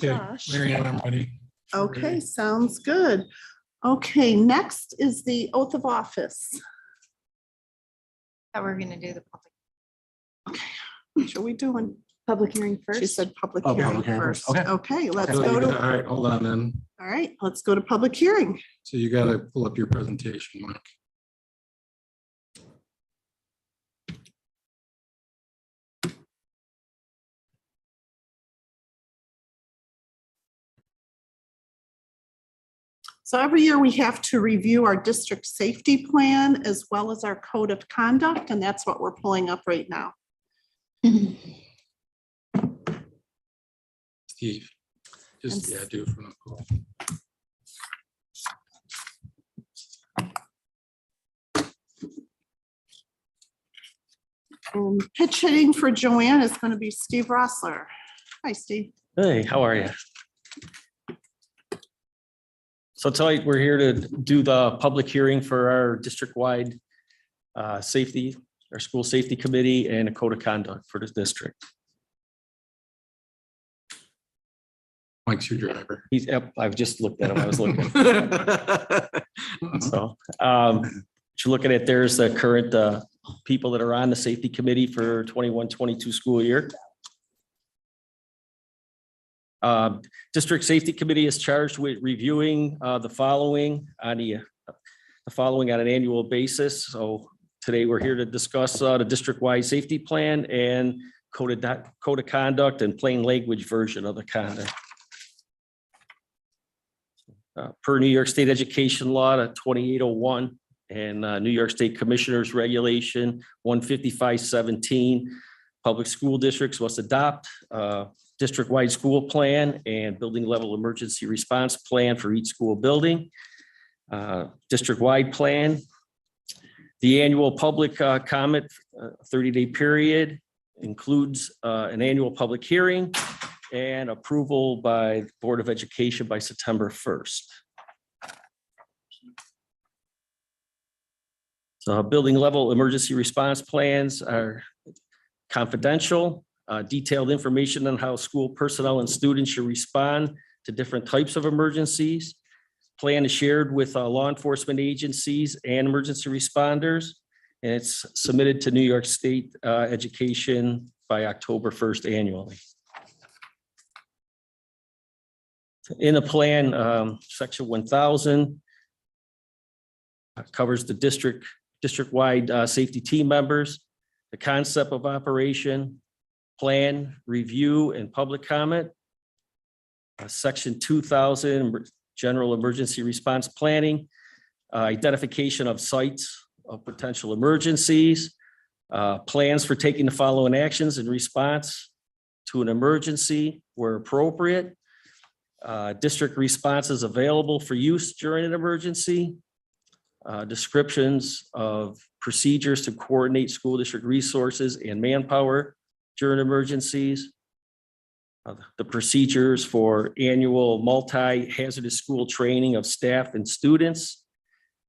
Okay, Josh. Mary Ann, I'm ready. Okay, sounds good. Okay, next is the oath of office. That we're gonna do the public. Which are we doing? Public hearing first. She said public Oh, hearing public hearing first. first. Okay. Okay, let's So go you to, got- All right, hold on then. all right, let's go to public hearing. So you got to pull up your presentation, Mike. So every year we have to review our district safety plan as well as our code of conduct, and that's what we're pulling up right now. Steve. Just, And- yeah, do it from the pool. And pitch hitting for Joanne is going to be Steve Rossler. Hi, Steve. Hey, how are you? So tonight, we're here to do the public hearing for our district-wide safety, our school safety committee and a code of conduct for this district. Mike's your driver. He's, yep, I've just looked at him, I was looking. So, what you're looking at, there's the current people that are on the safety committee for 21-22 school year. District Safety Committee is charged with reviewing the following on an annual basis. So today we're here to discuss the district-wide safety plan and code of conduct and plain language version of the conduct. Per New York State Education Law 2801 and New York State Commissioners Regulation 15517, public school districts must adopt district-wide school plan and building level emergency response plan for each school building. District-wide plan. The annual public comment 30-day period includes an annual public hearing and approval by the Board of Education by September 1st. So building level emergency response plans are confidential. Detailed information on how school personnel and students should respond to different types of emergencies. Plan is shared with law enforcement agencies and emergency responders, and it's submitted to New York State Education by October 1st annually. In the plan, section 1000 covers the district-wide safety team members, the concept of operation, plan, review, and public comment. Section 2000, general emergency response planning, identification of sites of potential emergencies, plans for taking the following actions in response to an emergency where appropriate, district responses available for use during an emergency, descriptions of procedures to coordinate school district resources and manpower during emergencies, the procedures for annual multi-hazardous school training of staff and students,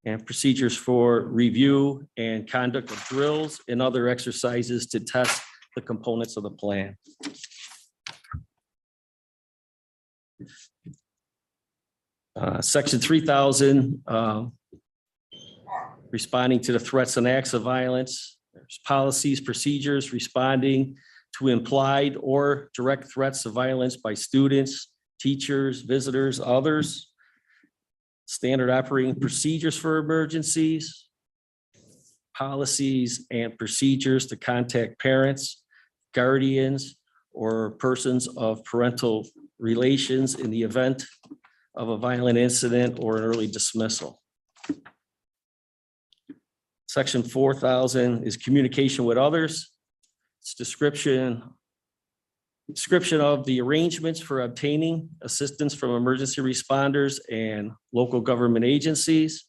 and procedures for review and conduct of drills and other exercises to test the components of the plan. Section 3000, responding to the threats and acts of violence. There's policies, procedures, responding to implied or direct threats of violence by students, teachers, visitors, others. Standard operating procedures for emergencies. Policies and procedures to contact parents, guardians, or persons of parental relations in the event of a violent incident or an early dismissal. Section 4000 is communication with others. It's description of the arrangements for obtaining assistance from emergency responders and local government agencies.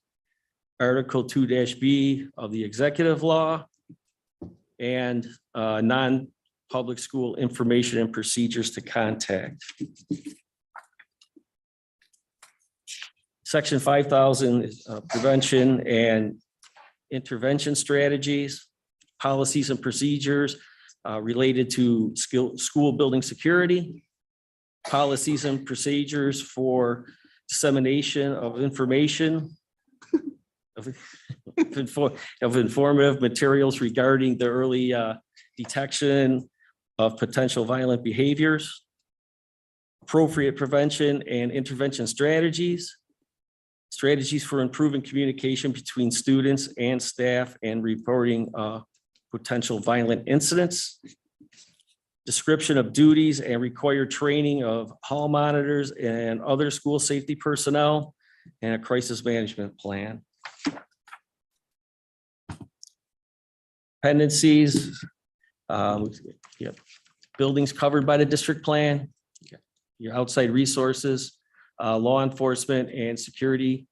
Article 2-B of the executive law and non-public school information and procedures to contact. Section 5000 is prevention and intervention strategies, policies and procedures related to school building security, policies and procedures for dissemination of information of informative materials regarding the early detection of potential violent behaviors, appropriate prevention and intervention strategies, strategies for improving communication between students and staff and reporting potential violent incidents, description of duties and required training of hall monitors and other school safety personnel, and a crisis management plan. Dependencies, yep, buildings covered by the district plan, your outside resources, law enforcement and security,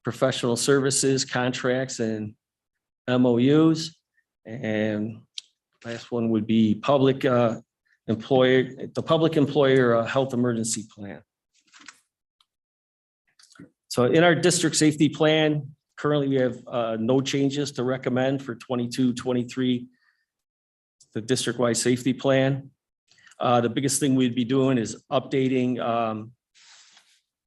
professional services, contracts and MOUs. And last one would be public employer, the public employer health emergency plan. So in our district safety plan, currently we have no changes to recommend for 22-23, the district-wide safety plan. The biggest thing we'd be doing is updating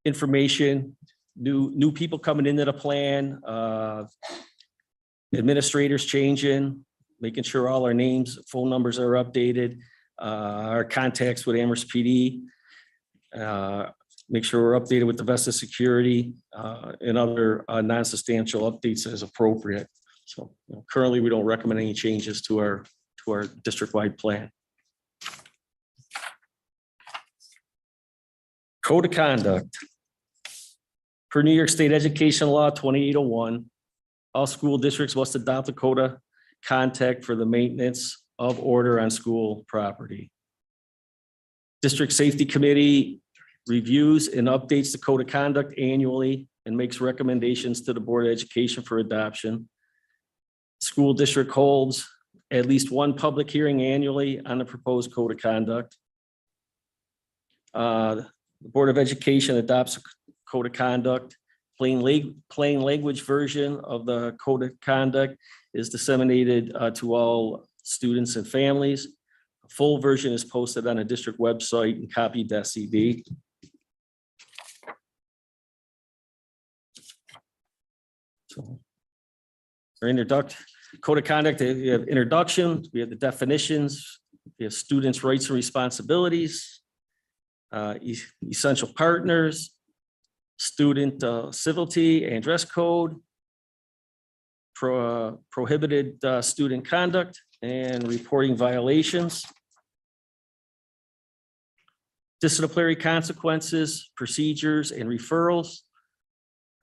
information, new people coming into the plan, administrators changing, making sure all our names, phone numbers are updated, our contacts with Amherst PD, make sure we're updated with the Vesta security and other non-substantial updates as appropriate. So currently we don't recommend any changes to our district-wide plan. Code of conduct. Per New York State Education Law 2801, all school districts must adopt a code of conduct for the maintenance of order on school property. District Safety Committee reviews and updates the code of conduct annually and makes recommendations to the Board of Education for adoption. School district holds at least one public hearing annually on the proposed code of conduct. The Board of Education adopts a code of conduct. Plain language version of the code of conduct is disseminated to all students and families. A full version is posted on a district website and copied to SED. So, our code of conduct, we have introduction, we have the definitions, we have students' rights and responsibilities, essential partners, student civility and dress code, prohibited student conduct and reporting violations, disciplinary consequences, procedures and referrals,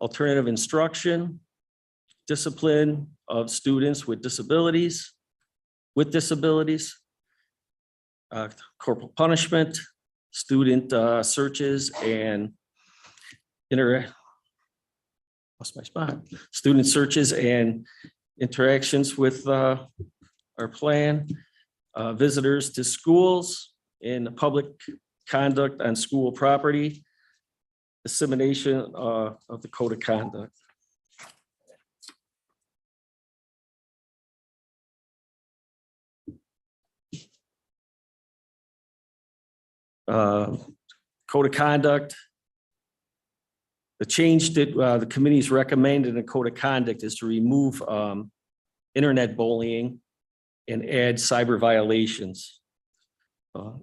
alternative instruction, discipline of students with disabilities, corporal punishment, student searches and student searches and interactions with our plan, visitors to schools, and public conduct on school property, dissemination of the code of conduct. Code of conduct. The change that the committee's recommended in the code of conduct is to remove internet bullying and add cyber violations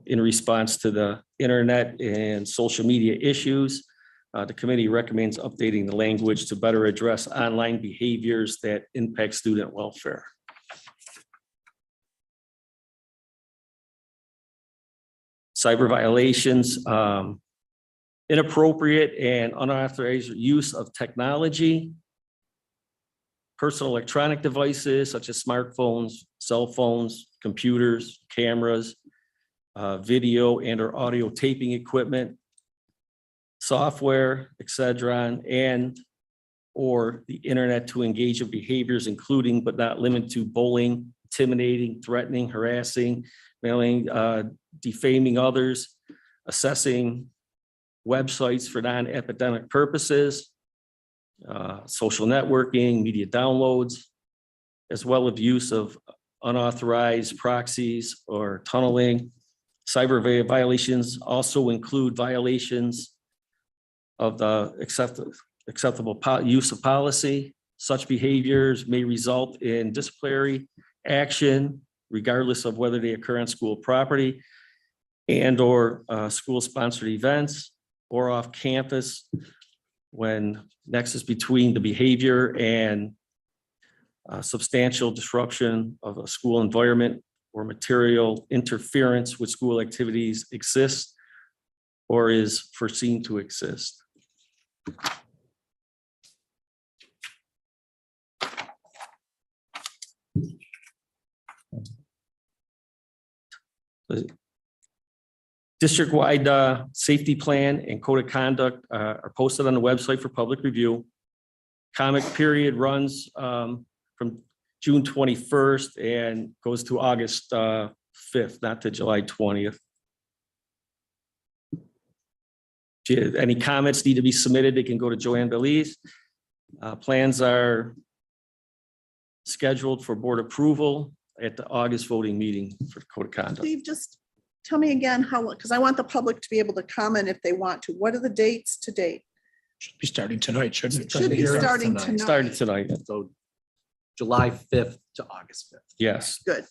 in response to the internet and social media issues. The committee recommends updating the language to better address online behaviors that impact student welfare. Cyber violations, inappropriate and unauthorized use of technology, personal electronic devices such as smartphones, cell phones, computers, cameras, video and or audio taping equipment, software, etc., and or the internet to engage in behaviors including but not limited to bullying, intimidating, threatening, harassing, mailing, defaming others, assessing websites for non-academic purposes, social networking, media downloads, as well as use of unauthorized proxies or tunneling, Violations also include violations of the acceptable use of policy. Such behaviors may result in disciplinary action regardless of whether they occur on school property and or school-sponsored events or off campus when nexus between the behavior and substantial disruption of a school environment or material interference with school activities exists or is foreseen to exist. The district-wide safety plan and code of conduct are posted on the website for public review. Comment period runs from June 21st and goes to August 5th, not to July 20th. If any comments need to be submitted, they can go to Joanne Belize. Plans are scheduled for board approval at the August voting meeting for code of conduct. Steve, just tell me again how, because I want the public to be able to comment if they want to. What are the dates to date? Should be starting tonight, shouldn't it? Should be Hearing. starting tonight. Started tonight, So July 5th to August 5th. yes. Good.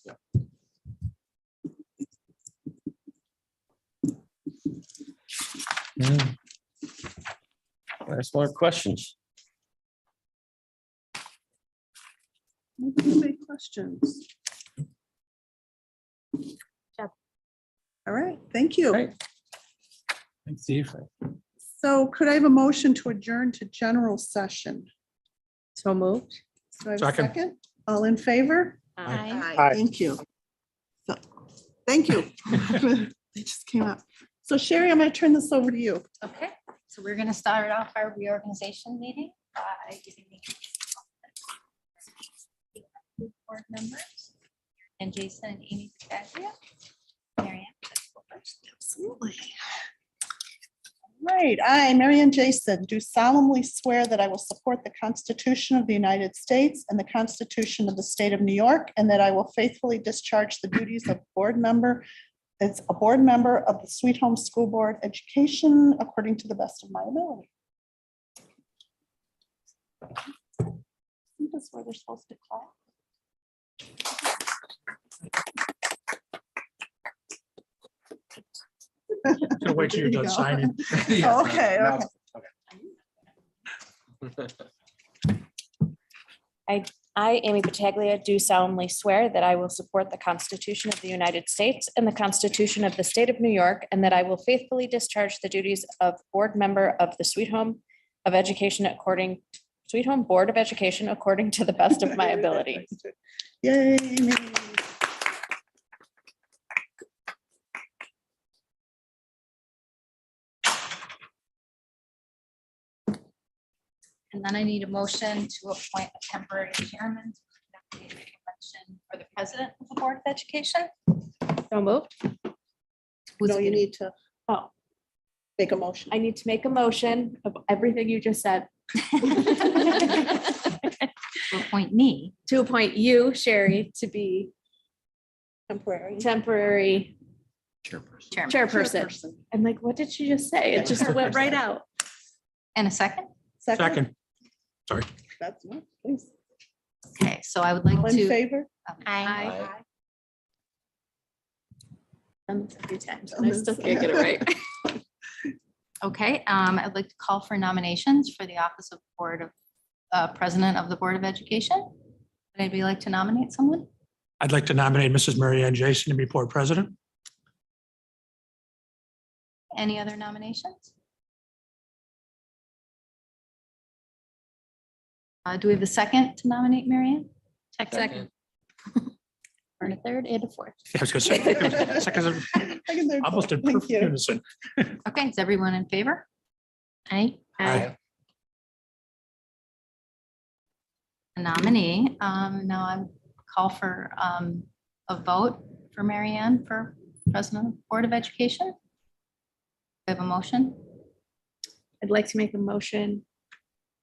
Ask more questions. Any questions? Yep. All right, thank you. Right. Thanks, Steve. So could I have a motion to adjourn to general session? So moved. Do I have a Second. second? All in favor? Aye. Aye. Thank you. So, thank you. They just came up. So Sherry, I'm going to turn this over to you. Okay, so we're gonna start off our reorganization meeting by giving the board members and Jason and Amy Pataglia. Mary Ann, let's go first. Absolutely. Right, I, Mary Ann Jason, do solemnly swear that I will support the Constitution of the United States and the Constitution of the State of New York, and that I will faithfully discharge the duties of board member as a board member of the Sweet Home School Board Education according to the best of my ability. This is where they're supposed to clap. Gonna wait till you're done signing. Oh, okay, okay. I, Amy Pataglia, do solemnly swear that I will support the Constitution of the United States and the Constitution of the State of New York, and that I will faithfully discharge the duties of board member of the Sweet Home of Education Sweet Home Board of Education according to the best of my ability. Yay. Amy. And then I need a motion to appoint a temporary chairman to conduct the election for the president of the Board of Education. So moved. Who's No, you gonna- need to Oh, make a motion. I need to make a motion of everything you just said. To appoint me. To appoint you, Sherry, to be Temporary. temporary Chairperson. Chairman. chairperson. I'm like, what did she just say? It just went right out. And a second? Second. Sorry. That's one, please. Okay, so I would like All in to. favor? Aye. Done this a few times and I still can't get it right. Okay, I'd like to call for nominations for the office of President of the Board of Education. Would anybody like to nominate someone? I'd like to nominate Mrs. Mary Ann Jason to be board president. Any other nominations? Do we have a second to nominate Marianne? Second. Or a third and a fourth? I was gonna say, second, Second, third, almost in thank perfect you. unison. Okay, is everyone in favor? Aye. Aye. A nominee. Now I call for a vote for Marianne for President of the Board of Education. We have a motion. I'd like to make a motion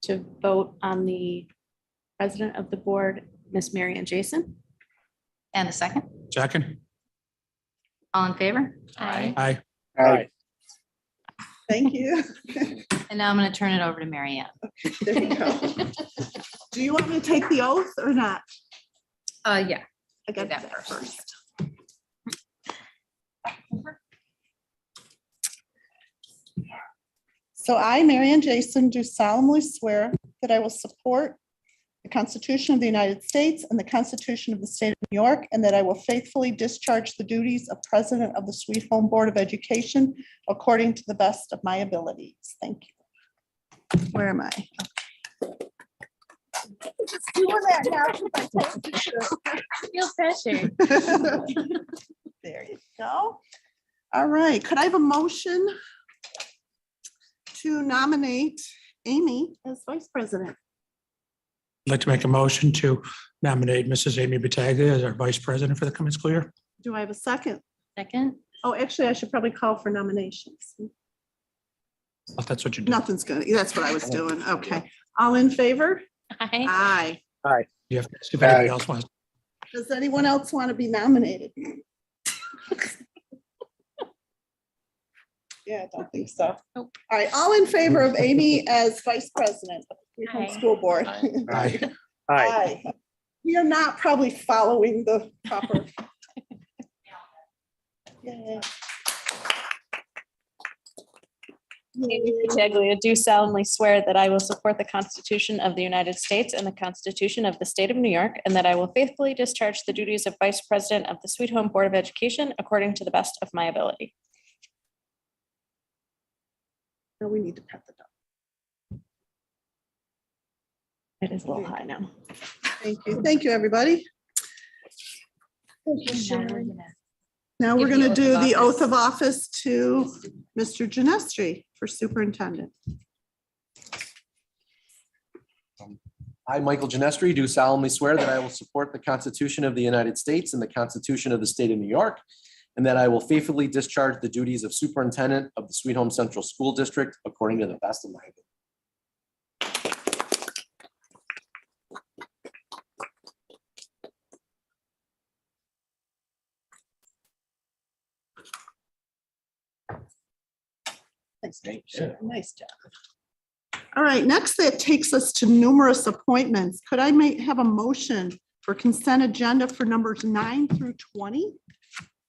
to vote on the president of the board, Miss Mary Ann Jason. And a second. Second. All in favor? Aye. Aye. Thank you. And now I'm going to turn it over to Mary Ann. There you go. Do you want me to take the oath or not? Yeah. I got that that first. first. So I, Mary Ann Jason, do solemnly swear that I will support the Constitution of the United States and the Constitution of the State of New York, and that I will faithfully discharge the duties of President of the Sweet Home Board of Education according to the best of my abilities. Thank you. Where am I? Just doing that now. Feel pressure. There you go. All right, could I have a motion to nominate Amy as vice president? I'd like to make a motion to nominate Mrs. Amy Battaglia as our vice president for the coming school year. Do I have a second? Second? Oh, actually, I should probably call for nominations. If that's what you do. Nothing's gonna, that's what I was doing. Okay. All in favor? Aye. Aye. You have to ask if anybody else wants. Does anyone else want to be nominated? Yeah, I don't think so. Nope. All right, all in favor of Amy as vice president of the Sweet Home Aye. School Board? Aye. Aye. We are not probably following the proper. Yeah. Amy Battaglia, do solemnly swear that I will support the Constitution of the United States and the Constitution of the State of New York, and that I will faithfully discharge the duties of Vice President of the Sweet Home Board of Education according to the best of my ability. No, we need to pet the dog. It is a little high now. Thank you. Thank you, everybody. Thank you, Sharon. Now we're Give the going to oath of do the oath office. of office to Mr. Genestri for superintendent. I, Michael Genestri, do solemnly swear that I will support the Constitution of the United States and the Constitution of the State of New York, and that I will faithfully discharge the duties of superintendent of the Sweet Home Central School District according to the best of my ability. Nice job, Sharon. Nice job. All right, next that takes us to numerous appointments. Could I have a motion for consent agenda for numbers 9 through 20?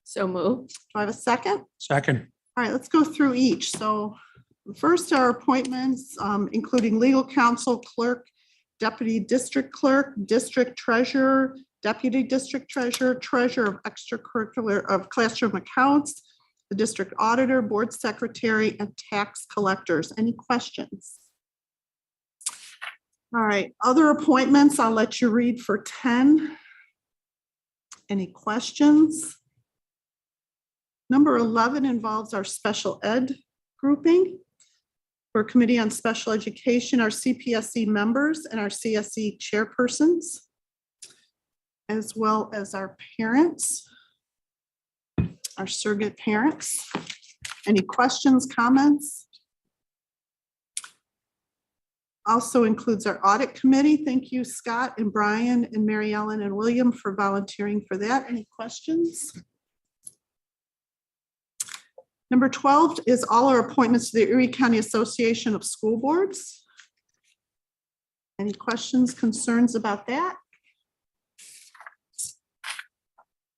So move. Do I have a second? Second. All right, let's go through each. So first are appointments, including legal counsel, clerk, deputy district clerk, district treasurer, deputy district treasurer, treasurer of extracurricular of classroom accounts, the district auditor, board secretary, and tax collectors. Any questions? All right, other appointments, I'll let you read for 10. Any questions? Number 11 involves our special ed grouping. For Committee on Special Education, our CPSC members and our CSE chairpersons, as well as our parents, our surrogate parents. Any questions, comments? Also includes our audit committee. Thank you, Scott and Brian and Mary Ellen and William for volunteering for that. Any questions? Number 12 is all our appointments to the Erie County Association of School Boards. Any questions, concerns about that?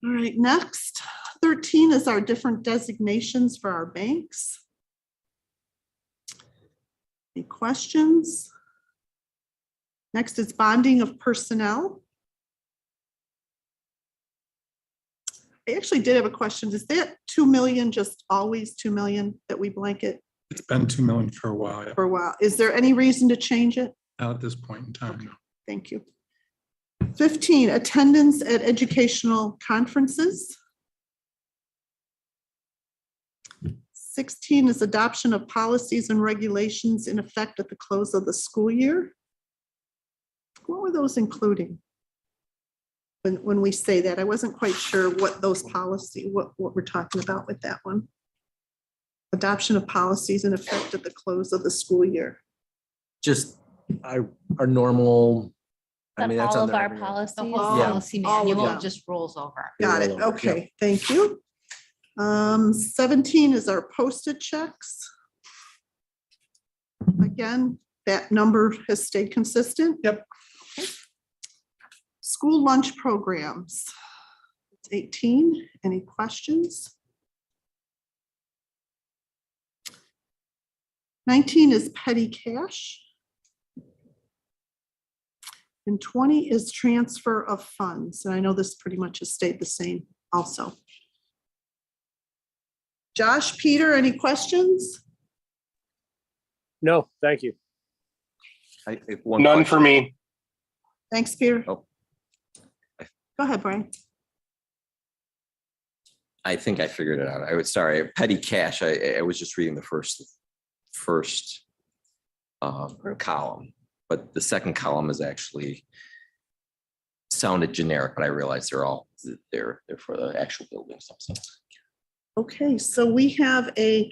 All right, next, 13 is our different designations for our banks. Any questions? Next is bonding of personnel. I actually did have a question. Is that 2 million just always 2 million that we blanket It's been 2 million for a while, yeah. for a while? Is there any reason to change it? Now at this point in time, no. Thank you. 15, attendance at educational conferences. 16 is adoption of policies and regulations in effect at the close of the school year. What were those including? When we say that, I wasn't quite sure what those policy, what we're talking about with that one. Adoption of policies in effect at the close of the school year. Just our normal. I mean, that's All on of there our every year. policies. The whole Yeah. policy all of manual them. just rolls over. They Got it. roll over, Okay, thank you. 17 is our posted checks. Again, that number has stayed consistent. Yep. Okay. School lunch programs. It's 18. Any questions? 19 is petty cash. And 20 is transfer of funds. And I know this pretty much has stayed the same also. Josh, Peter, any questions? No, thank you. I have one None question. for me. Thanks, Peter. Oh. Go ahead, Brian. I think I figured it out. I would, sorry, petty cash. I was just reading the first column, but the second column is actually sounded generic, but I realize they're for the actual buildings themselves. Okay, so we have a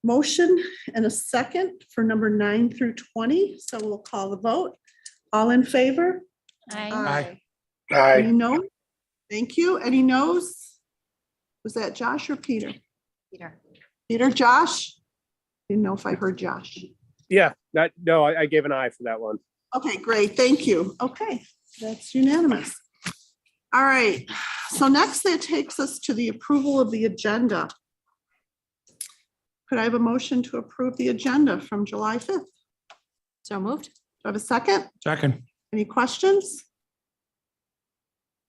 motion and a second for number 9 through 20. So we'll call the vote. All in favor? Aye. Any Aye. no? Thank you. Any no's? Was that Josh or Peter? Peter. Peter, Josh? Didn't know if I heard Josh. Yeah, no, I gave an eye for that one. Okay, great. Thank you. Okay, that's unanimous. All right, so next that takes us to the approval of the agenda. Could I have a motion to approve the agenda from July 5th? So moved. Do I have a second? Second. Any questions?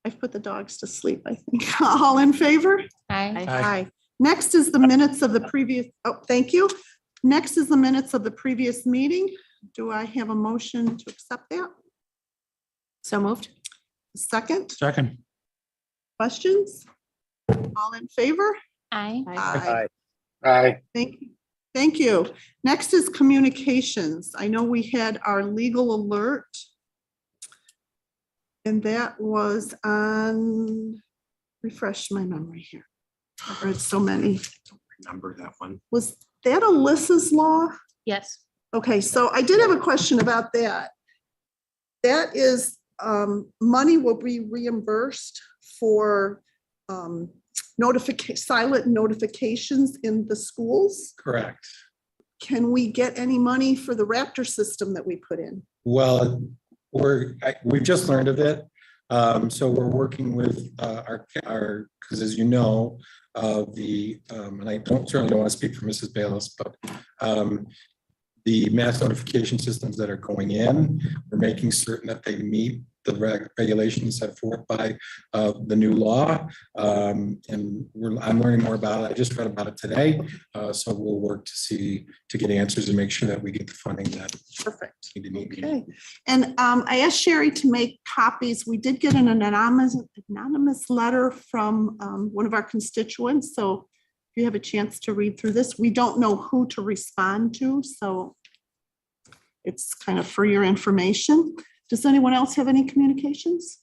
I've put the dogs to sleep, I think. All in favor? Aye. Aye. Next is the minutes of the previous, thank you. Next is the minutes of the previous meeting. Do I have a motion to accept that? So moved. Second, Second. questions? All in favor? Aye. Aye. Aye. Thank you. Thank you. Next is communications. I know we had our legal alert. And that was on, refresh my memory here. I've read so many. Remember that one. Was that Alyssa's law? Yes. Okay, so I did have a question about that. That is, money will be reimbursed for silent notifications in the schools. Correct. Can we get any money for the Raptor system that we put in? Well, we've just learned of it. So we're working with because as you know, and I certainly don't want to speak for Mrs. Bayless, but the mass notification systems that are going in, we're making certain that they meet the regulations set forth by the new law. And I'm learning more about it. I just read about it today. So we'll work to get answers and make sure that we get the funding that Perfect. we need to meet. Okay. And I asked Sherry to make copies. We did get an anonymous letter from one of our constituents. So if you have a chance to read through this, we don't know who to respond to. So it's kind of for your information. Does anyone else have any communications?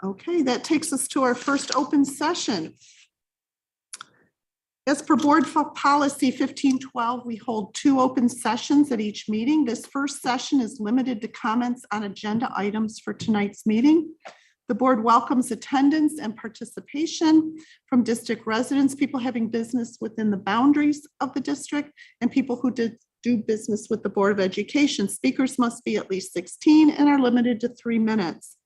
Okay, that takes us to our first open session. As per board policy 1512, we hold 2 open sessions at each meeting. This first session is limited to comments on agenda items for tonight's meeting. The board welcomes attendance and participation from district residents, people having business within the boundaries of the district, and people who do business with the Board of Education. Speakers must be at least 16 and are limited to 3 minutes.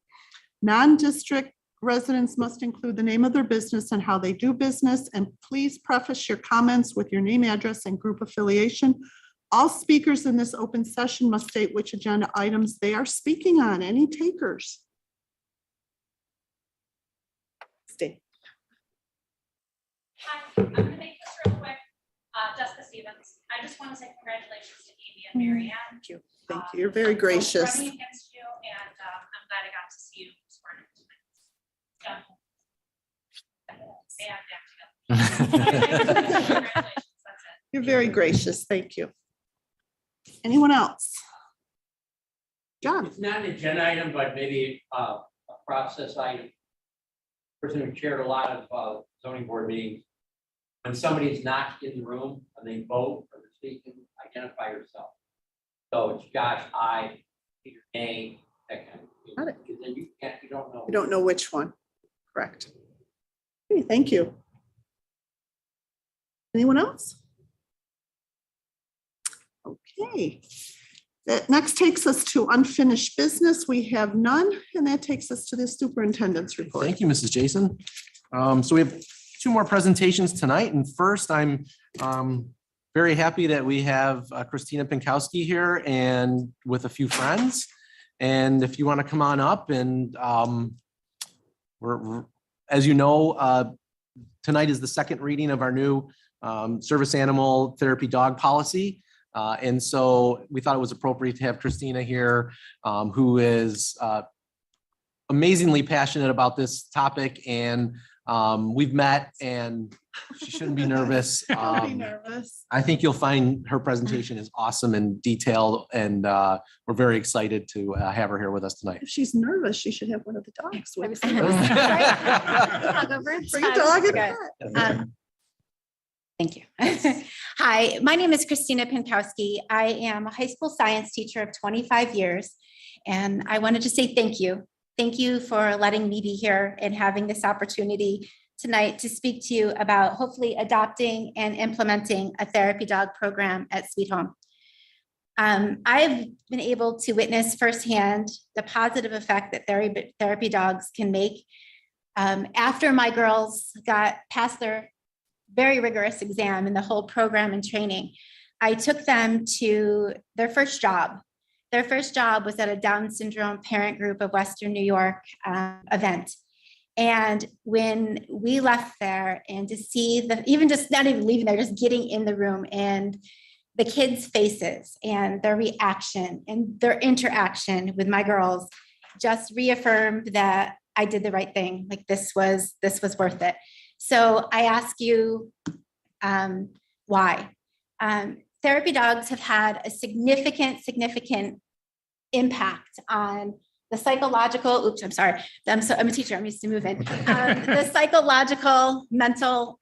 Non-district residents must include the name of their business and how they do business, and please preface your comments with your name, address, and group affiliation. All speakers in this open session must state which agenda items they are speaking on. Any takers? Stay. Hi, I'm gonna make this real quick. Jessica Stevens. I just want to say congratulations to Amy and Mary Ann. Thank you. Thank you. You're very gracious. Running against you, and I'm glad I got to see you sworn in tonight. Congratulations, that's it. You're very gracious. Thank you. Anyone else? John? It's not an agenda item, but maybe a process item. Person who chaired a lot of zoning board meetings. When somebody's not in the room and they vote or they're speaking, identify yourself. So it's Josh, I, Peter, A, that kind of thing. Got it. Because then you don't know. You don't know which one. Correct. Okay, thank you. Anyone else? Okay. That next takes us to unfinished business. We have none, and that takes us to the superintendent's report. Thank you, Mrs. Jason. So we have two more presentations tonight. And first, I'm very happy that we have Christina Pinkowski here and with a few friends. And if you want to come on up and as you know, tonight is the second reading of our new service animal therapy dog policy. And so we thought it was appropriate to have Christina here, who is amazingly passionate about this topic. And we've met, and she shouldn't be nervous. Don't be nervous. I think you'll find her presentation is awesome and detailed, and we're very excited to have her here with us tonight. If she's nervous, she should have one of the dogs with her. Bring a dog and a pet. Thank you. Hi, my name is Christina Pinkowski. I am a high school science teacher of 25 years, and I wanted to say thank you. Thank you for letting me be here and having this opportunity tonight to speak to you about hopefully adopting and implementing a therapy dog program at Sweet Home. I've been able to witness firsthand the positive effect that therapy dogs can make. After my girls got past their very rigorous exam and the whole program and training, I took them to their first job. Their first job was at a Down syndrome parent group of Western New York event. And when we left there, and to see even just not even leaving there, just getting in the room and the kids' faces and their reaction and their interaction with my girls just reaffirmed that I did the right thing. Like this was worth it. So I ask you, why? Therapy dogs have had a significant impact on the psychological, I'm a teacher, I'm used to moving. The psychological, mental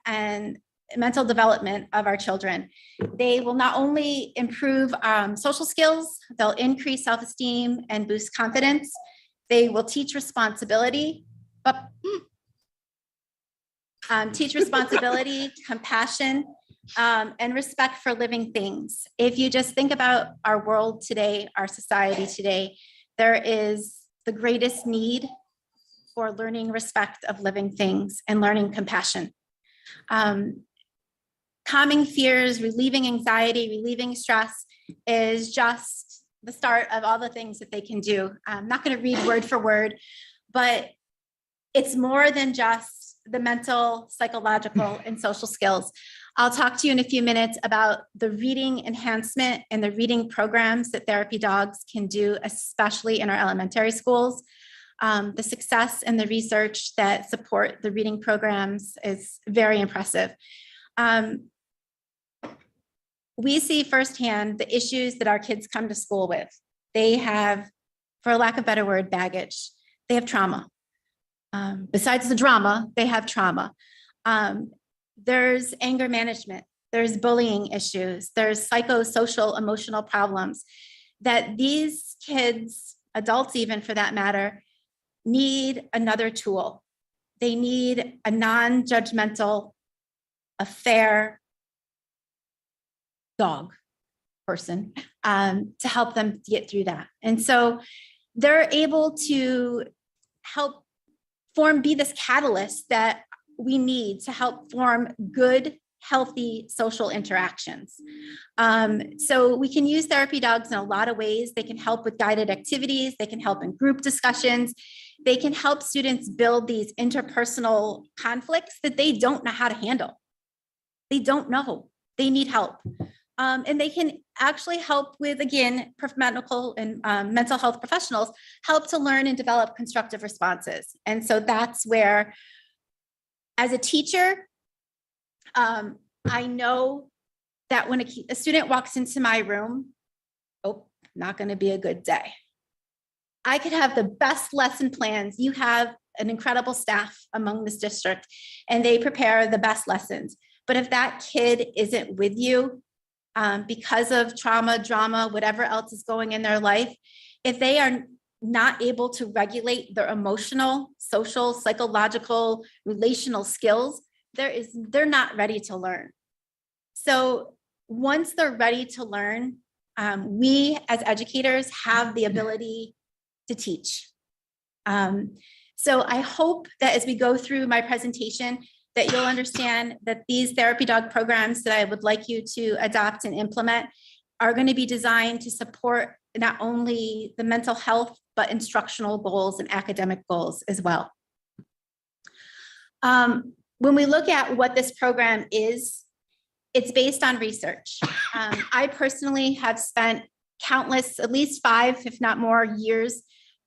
development of our children. They will not only improve social skills, they'll increase self-esteem and boost confidence. They will teach responsibility, compassion, and respect for living things. If you just think about our world today, our society today, there is the greatest need for learning respect of living things and learning compassion. Calming fears, relieving anxiety, relieving stress is just the start of all the things that they can do. I'm not going to read word for word, but it's more than just the mental, psychological, and social skills. I'll talk to you in a few minutes about the reading enhancement and the reading programs that therapy dogs can do, especially in our elementary schools. The success and the research that support the reading programs is very impressive. We see firsthand the issues that our kids come to school with. They have, for lack of a better word, baggage. They have trauma. Besides the drama, they have trauma. There's anger management, there's bullying issues, there's psychosocial emotional problems that these kids, adults even for that matter, need another tool. They need a non-judgmental, a fair dog person to help them get through that. And so they're able to help be this catalyst that we need to help form good, healthy social interactions. So we can use therapy dogs in a lot of ways. They can help with guided activities. They can help in group discussions. They can help students build these interpersonal conflicts that they don't know how to handle. They don't know. They need help. And they can actually help with, again, medical and mental health professionals help to learn and develop constructive responses. And so that's where, as a teacher, I know that when a student walks into my room, not going to be a good day. I could have the best lesson plans. You have an incredible staff among this district, and they prepare the best lessons. But if that kid isn't with you, because of trauma, drama, whatever else is going in their life, if they are not able to regulate their emotional, social, psychological, relational skills, they're not ready to learn. So once they're ready to learn, we as educators have the ability to teach. So I hope that as we go through my presentation, that you'll understand that these therapy dog programs that I would like you to adopt and implement are going to be designed to support not only the mental health, but instructional goals and academic goals as well. When we look at what this program is, it's based on research. I personally have spent countless, at least 5, if not more, years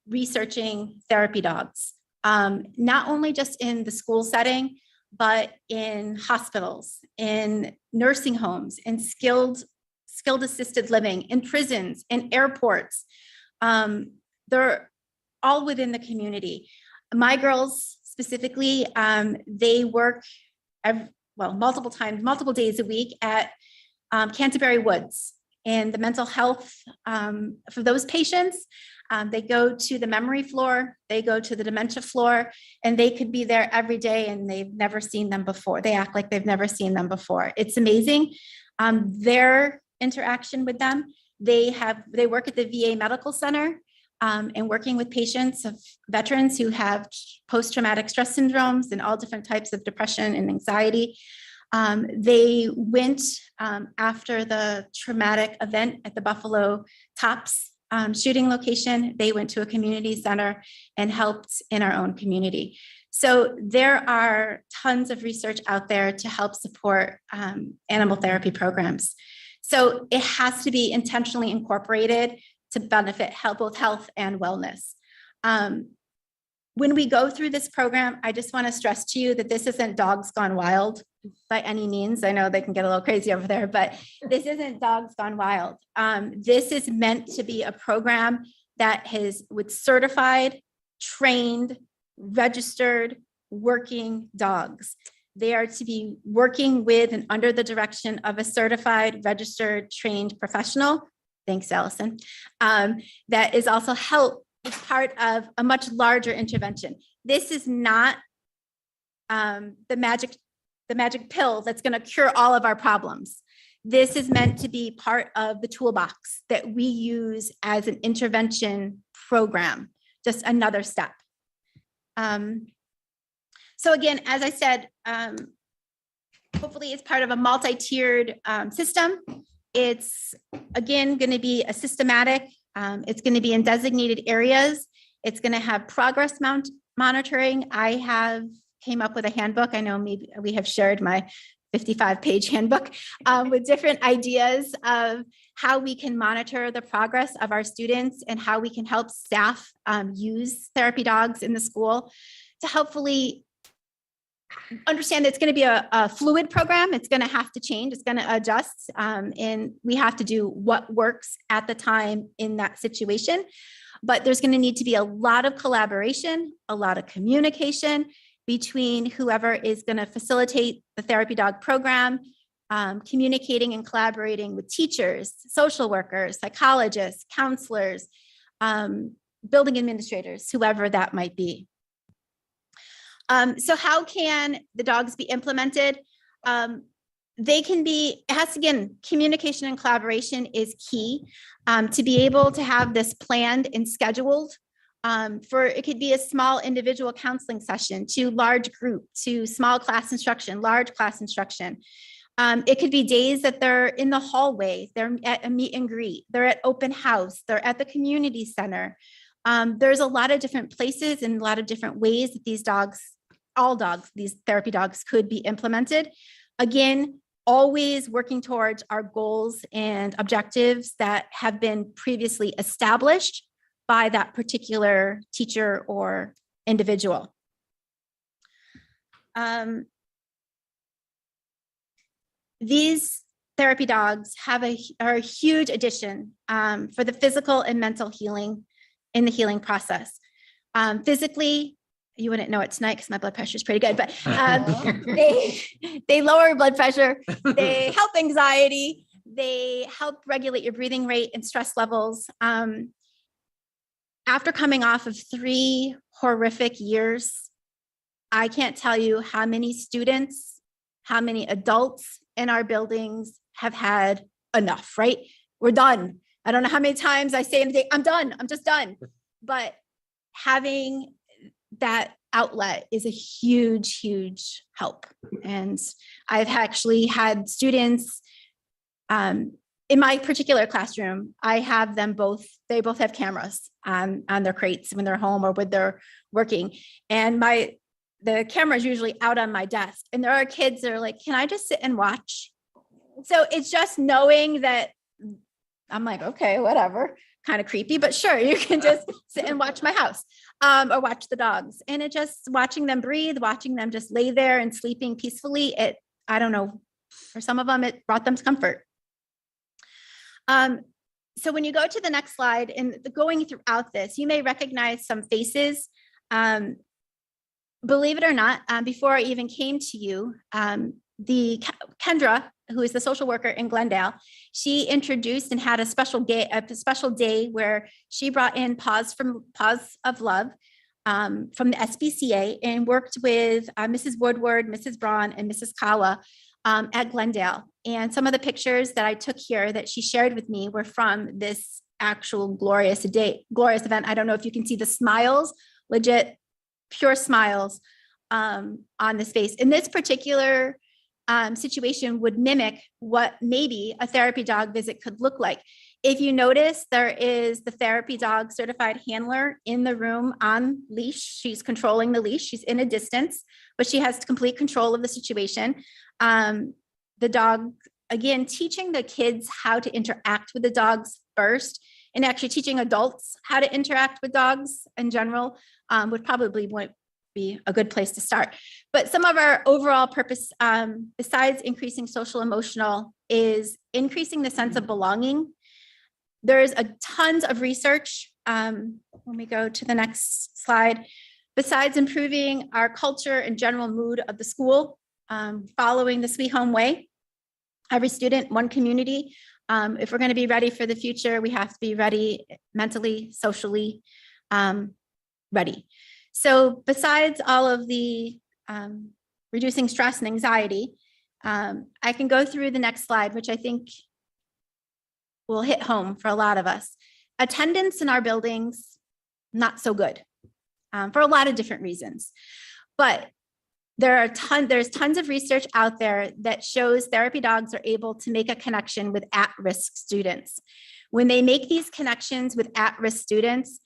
researching therapy dogs, not only just in the school setting, but in hospitals, in nursing homes, in skilled assisted living, in prisons, in airports. They're all within the community. My girls specifically, they work multiple days a week at Canterbury Woods. And the mental health for those patients, they go to the memory floor, they go to the dementia floor, and they could be there every day and they've never seen them before. They act like they've never seen them before. It's amazing. Their interaction with them, they work at the VA Medical Center and working with patients of veterans who have post-traumatic stress syndromes and all different types of depression and anxiety. They went after the traumatic event at the Buffalo Tops shooting location. They went to a community center and helped in our own community. So there are tons of research out there to help support animal therapy programs. So it has to be intentionally incorporated to benefit both health and wellness. When we go through this program, I just want to stress to you that this isn't Dogs Gone Wild by any means. I know they can get a little crazy over there, but this isn't Dogs Gone Wild. This is meant to be a program that is with certified, trained, registered, working dogs. They are to be working with and under the direction of a certified, registered, trained professional. Thanks, Allison. That is also help as part of a much larger intervention. This is not the magic pill that's going to cure all of our problems. This is meant to be part of the toolbox that we use as an intervention program, just another step. So again, as I said, hopefully it's part of a multi-tiered system. It's, again, going to be a systematic, it's going to be in designated areas. It's going to have progress monitoring. I came up with a handbook. I know maybe we have shared my 55-page handbook with different ideas of how we can monitor the progress of our students and how we can help staff use therapy dogs in the school to hopefully understand that it's going to be a fluid program. It's going to have to change. It's going to adjust. And we have to do what works at the time in that situation. But there's going to need to be a lot of collaboration, a lot of communication between whoever is going to facilitate the therapy dog program, communicating and collaborating with teachers, social workers, psychologists, counselors, building administrators, whoever that might be. So how can the dogs be implemented? It has to, again, communication and collaboration is key to be able to have this planned and scheduled it could be a small individual counseling session to large group, to small class instruction, large class instruction. It could be days that they're in the hallway, they're at a meet and greet, they're at open house, they're at the community center. There's a lot of different places and a lot of different ways that these therapy dogs could be implemented. Again, always working towards our goals and objectives that have been previously established by that particular teacher or individual. These therapy dogs are a huge addition for the physical and mental healing in the healing process. Physically, you wouldn't know it tonight because my blood pressure is pretty good, but they lower blood pressure, they help anxiety, they help regulate your breathing rate and stress levels. after coming off of 3 horrific years, I can't tell you how many students, how many adults in our buildings have had enough, right? We're done. I don't know how many times I say in a day, I'm done, I'm just done. But having that outlet is a huge, huge help. And I've actually had students in my particular classroom, I have them both, they both have cameras on their crates when they're home or when they're working. And the camera is usually out on my desk. And there are kids that are like, can I just sit and watch? So it's just knowing that I'm like, okay, whatever, kind of creepy, but sure, you can just sit and watch my house or watch the dogs. And it just watching them breathe, watching them just lay there and sleeping peacefully. I don't know, for some of them, it brought them comfort. So when you go to the next slide and going throughout this, you may recognize some faces. Believe it or not, before I even came to you, Kendra, who is the social worker in Glendale, she introduced and had a special day where she brought in Paws of Love from the SPCA and worked with Mrs. Woodward, Mrs. Braun, and Mrs. Kawa at Glendale. And some of the pictures that I took here that she shared with me were from this actual glorious event. I don't know if you can see the smiles, legit pure smiles on this face. In this particular situation would mimic what maybe a therapy dog visit could look like. If you notice, there is the therapy dog certified handler in the room on leash. She's controlling the leash. She's in a distance, but she has complete control of the situation. The dog, again, teaching the kids how to interact with the dogs first, and actually teaching adults how to interact with dogs in general would probably be a good place to start. But some of our overall purpose, besides increasing social emotional, is increasing the sense of belonging. There's tons of research. When we go to the next slide, besides improving our culture and general mood of the school, following the Sweet Home Way, every student, one community. If we're going to be ready for the future, we have to be ready mentally, socially ready. So besides all of the reducing stress and anxiety, I can go through the next slide, which I think will hit home for a lot of us. Attendance in our buildings, not so good for a lot of different reasons. But there's tons of research out there that shows therapy dogs are able to make a connection with at-risk students. When they make these connections with at-risk students,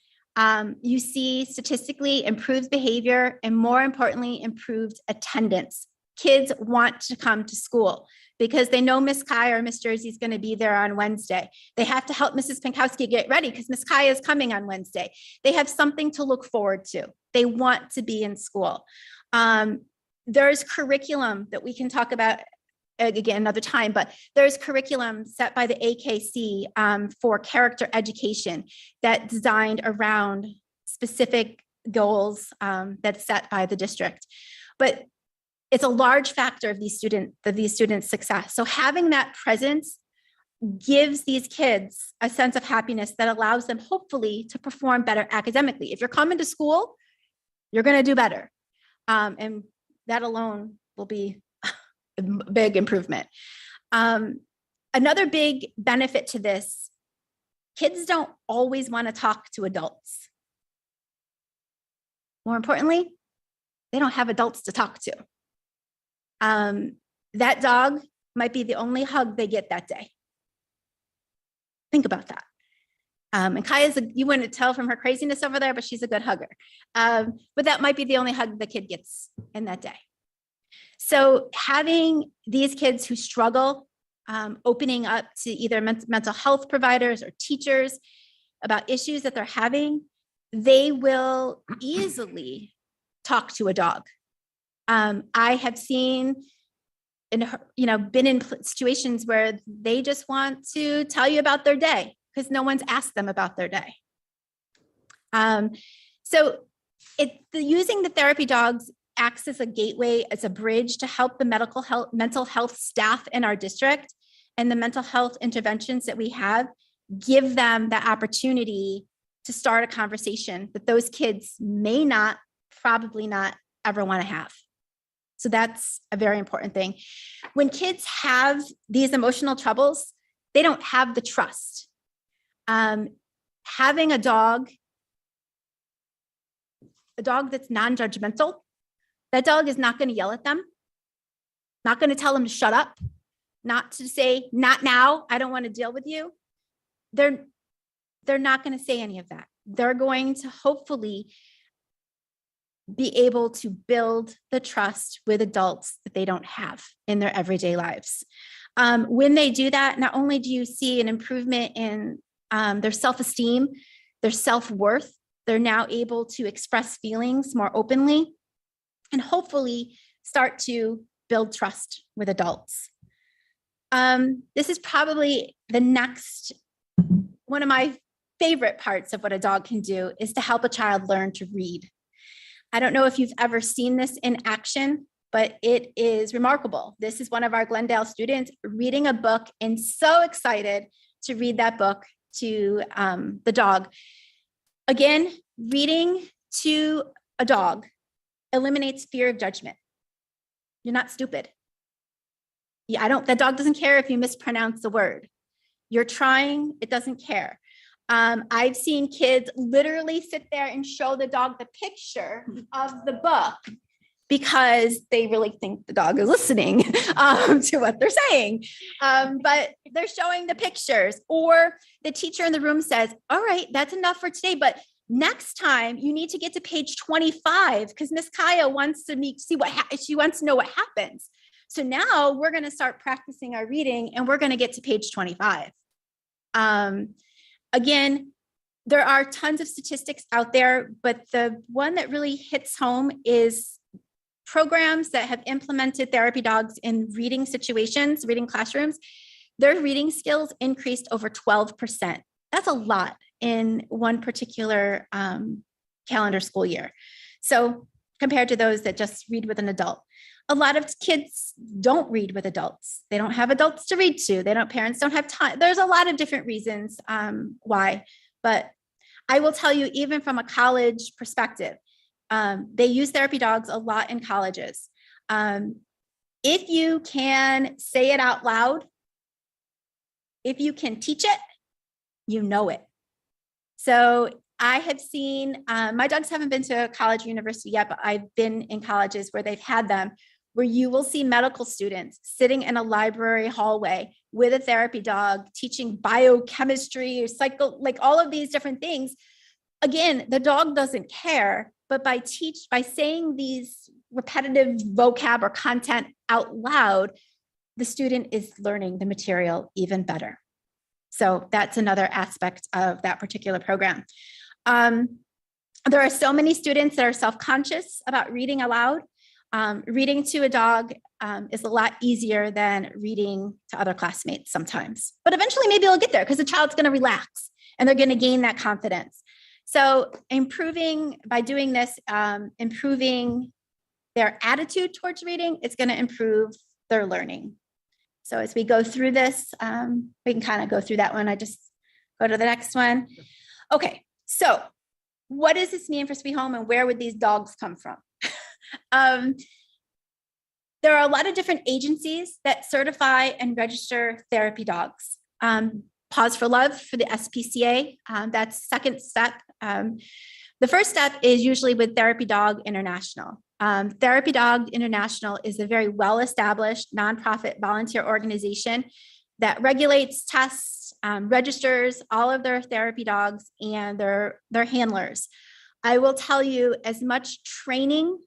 you see statistically improved behavior and, more importantly, improved attendance. Kids want to come to school because they know Miss Kai or Miss Jersey is going to be there on Wednesday. They have to help Mrs. Pinkowski get ready because Miss Kai is coming on Wednesday. They have something to look forward to. They want to be in school. There's curriculum that we can talk about again another time, but there's curriculum set by the AKC for character education that designed around specific goals that's set by the district. But it's a large factor of these students' success. So having that presence gives these kids a sense of happiness that allows them hopefully to perform better academically. If you're coming to school, you're going to do better. And that alone will be a big improvement. Another big benefit to this, kids don't always want to talk to adults. More importantly, they don't have adults to talk to. That dog might be the only hug they get that day. Think about that. And Kaya's, you wouldn't tell from her craziness over there, but she's a good hugger. But that might be the only hug the kid gets in that day. So having these kids who struggle, opening up to either mental health providers or teachers about issues that they're having, they will easily talk to a dog. I have seen, been in situations where they just want to tell you about their day because no one's asked them about their day. So using the therapy dogs acts as a gateway, as a bridge to help the mental health staff in our district and the mental health interventions that we have, give them the opportunity to start a conversation that those kids may not, probably not ever want to have. So that's a very important thing. When kids have these emotional troubles, they don't have the trust. Having a dog that's non-judgmental, that dog is not going to yell at them, not going to tell them to shut up, not to say, not now, I don't want to deal with you. They're not going to say any of that. They're going to hopefully be able to build the trust with adults that they don't have in their everyday lives. When they do that, not only do you see an improvement in their self-esteem, their self-worth, they're now able to express feelings more openly and hopefully start to build trust with adults. This is probably the next, one of my favorite parts of what a dog can do is to help a child learn to read. I don't know if you've ever seen this in action, but it is remarkable. This is one of our Glendale students reading a book and so excited to read that book to the dog. Again, reading to a dog eliminates fear of judgment. You're not stupid. Yeah, that dog doesn't care if you mispronounce the word. You're trying, it doesn't care. I've seen kids literally sit there and show the dog the picture of the book because they really think the dog is listening to what they're saying. But they're showing the pictures, or the teacher in the room says, all right, that's enough for today, but next time you need to get to page 25 because Miss Kaya wants to she wants to know what happens. So now we're going to start practicing our reading and we're going to get to page 25. Again, there are tons of statistics out there, but the one that really hits home is programs that have implemented therapy dogs in reading situations, reading classrooms. Their reading skills increased over 12%. That's a lot in one particular calendar school year. So compared to those that just read with an adult. A lot of kids don't read with adults. They don't have adults to read to. Parents don't have time. There's a lot of different reasons why, but I will tell you, even from a college perspective, they use therapy dogs a lot in colleges. If you can say it out loud, if you can teach it, you know it. So I have seen, my dogs haven't been to a college or university yet, but I've been in colleges where they've had them, where you will see medical students sitting in a library hallway with a therapy dog, teaching biochemistry, or like all of these different things. Again, the dog doesn't care, but by saying these repetitive vocab or content out loud, the student is learning the material even better. So that's another aspect of that particular program. There are so many students that are self-conscious about reading aloud. Reading to a dog is a lot easier than reading to other classmates sometimes, but eventually maybe they'll get there because the child's going to relax and they're going to gain that confidence. So by doing this, improving their attitude towards reading, it's going to improve their learning. So as we go through this, we can kind of go through that one. I just go to the next one. Okay, so what does this mean for Sweet Home and where would these dogs come from? There are a lot of different agencies that certify and register therapy dogs. Pause for Love for the SPCA, that's second step. The first step is usually with Therapy Dog International. Therapy Dog International is a very well-established nonprofit volunteer organization that regulates, tests, registers all of their therapy dogs and their handlers. I will tell you, as much training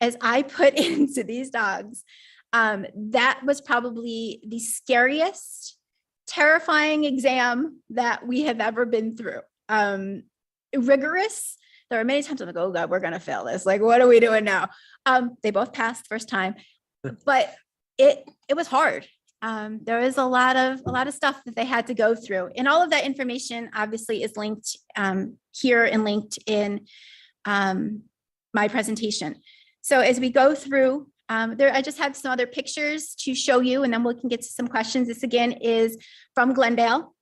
as I put into these dogs, that was probably the scariest, terrifying exam that we have ever been through. Rigorous. There are many times I'm like, oh God, we're going to fail this. Like, what are we doing now? They both passed first time, but it was hard. There was a lot of stuff that they had to go through, and all of that information obviously is linked here and linked in my presentation. So as we go through, I just have some other pictures to show you, and then we can get to some questions. This again is from Glendale.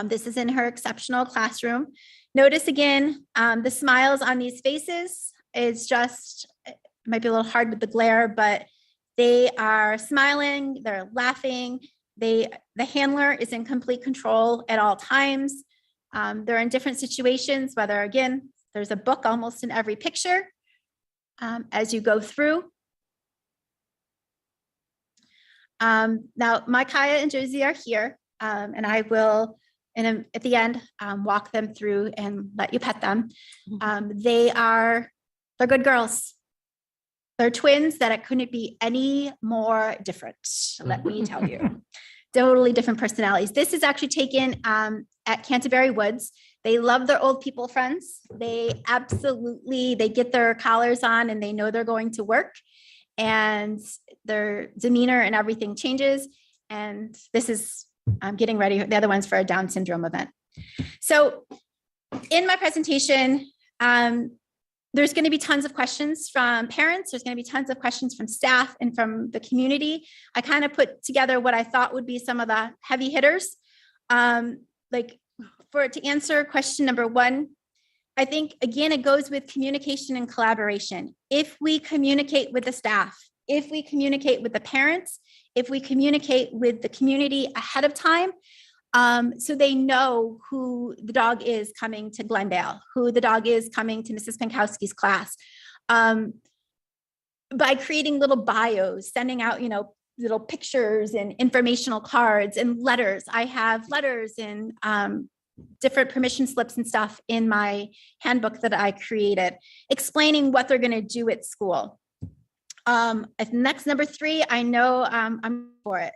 This is in her exceptional classroom. Notice again, the smiles on these faces is just, it might be a little hard with the glare, but they are smiling, they're laughing. The handler is in complete control at all times. They're in different situations, whether again, there's a book almost in every picture as you go through. Now, my Kaya and Josie are here, and I will, at the end, walk them through and let you pet them. They're good girls. They're twins that it couldn't be any more different, let me tell you. Totally different personalities. This is actually taken at Canterbury Woods. They love their old people friends. They get their collars on and they know they're going to work, and their demeanor and everything changes. And this is getting ready, the other one's for a Down syndrome event. So in my presentation, there's going to be tons of questions from parents. There's going to be tons of questions from staff and from the community. I kind of put together what I thought would be some of the heavy hitters. To answer question number one, I think, again, it goes with communication and collaboration. If we communicate with the staff, if we communicate with the parents, if we communicate with the community ahead of time, so they know who the dog is coming to Glendale, who the dog is coming to Mrs. Pankowski's class. By creating little bios, sending out, little pictures and informational cards and letters. I have letters and different permission slips and stuff in my handbook that I created, explaining what they're going to do at school. Next, number 3, I know I'm for it.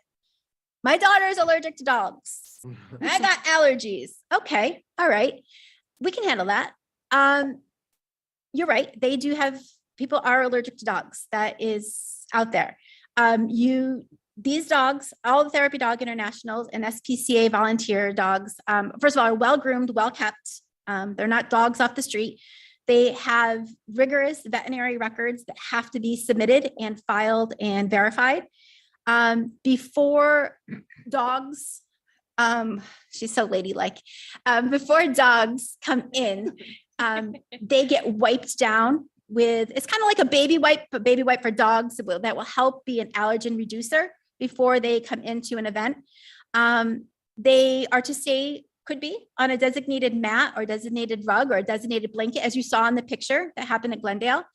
My daughter is allergic to dogs. I got allergies. Okay. All right. We can handle that. You're right. People are allergic to dogs. That is out there. These dogs, all the Therapy Dog Internationals and SPCA volunteer dogs, first of all, are well-groomed, well-kept. They're not dogs off the street. They have rigorous veterinary records that have to be submitted and filed and verified. Before dogs, she's so ladylike. Before dogs come in, they get wiped down with, it's kind of like a baby wipe, but baby wipe for dogs that will help be an allergen reducer before they come into an event. They are to stay, could be on a designated mat or designated rug or a designated blanket, as you saw in the picture that happened at Glendale.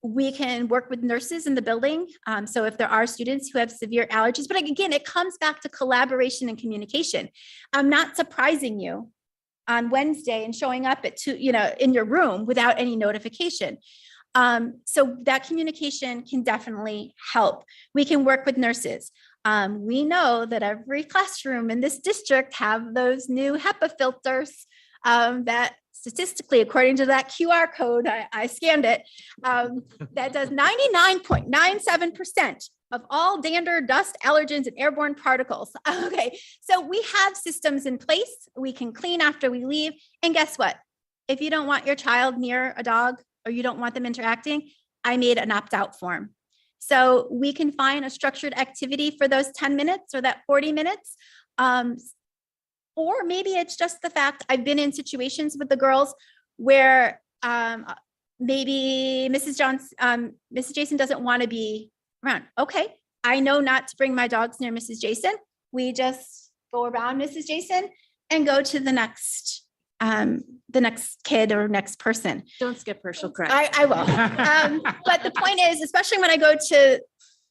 We can work with nurses in the building. So if there are students who have severe allergies, but again, it comes back to collaboration and communication. I'm not surprising you on Wednesday and showing up at 2, in your room without any notification. So that communication can definitely help. We can work with nurses. We know that every classroom in this district have those new HEPA filters that statistically, according to that QR code, I scanned it, that does 99.97% of all dander, dust, allergens, and airborne particles. Okay, so we have systems in place. We can clean after we leave. And guess what? If you don't want your child near a dog or you don't want them interacting, I made an opt-out form. So we can find a structured activity for those 10 minutes or that 40 minutes. Or maybe it's just the fact I've been in situations with the girls where maybe Mrs. Jason doesn't want to be around. Okay, I know not to bring my dogs near Mrs. Jason. We just go around Mrs. Jason and go to the next kid or next person. Don't skip her, she'll cry. I will. But the point is, especially when I go to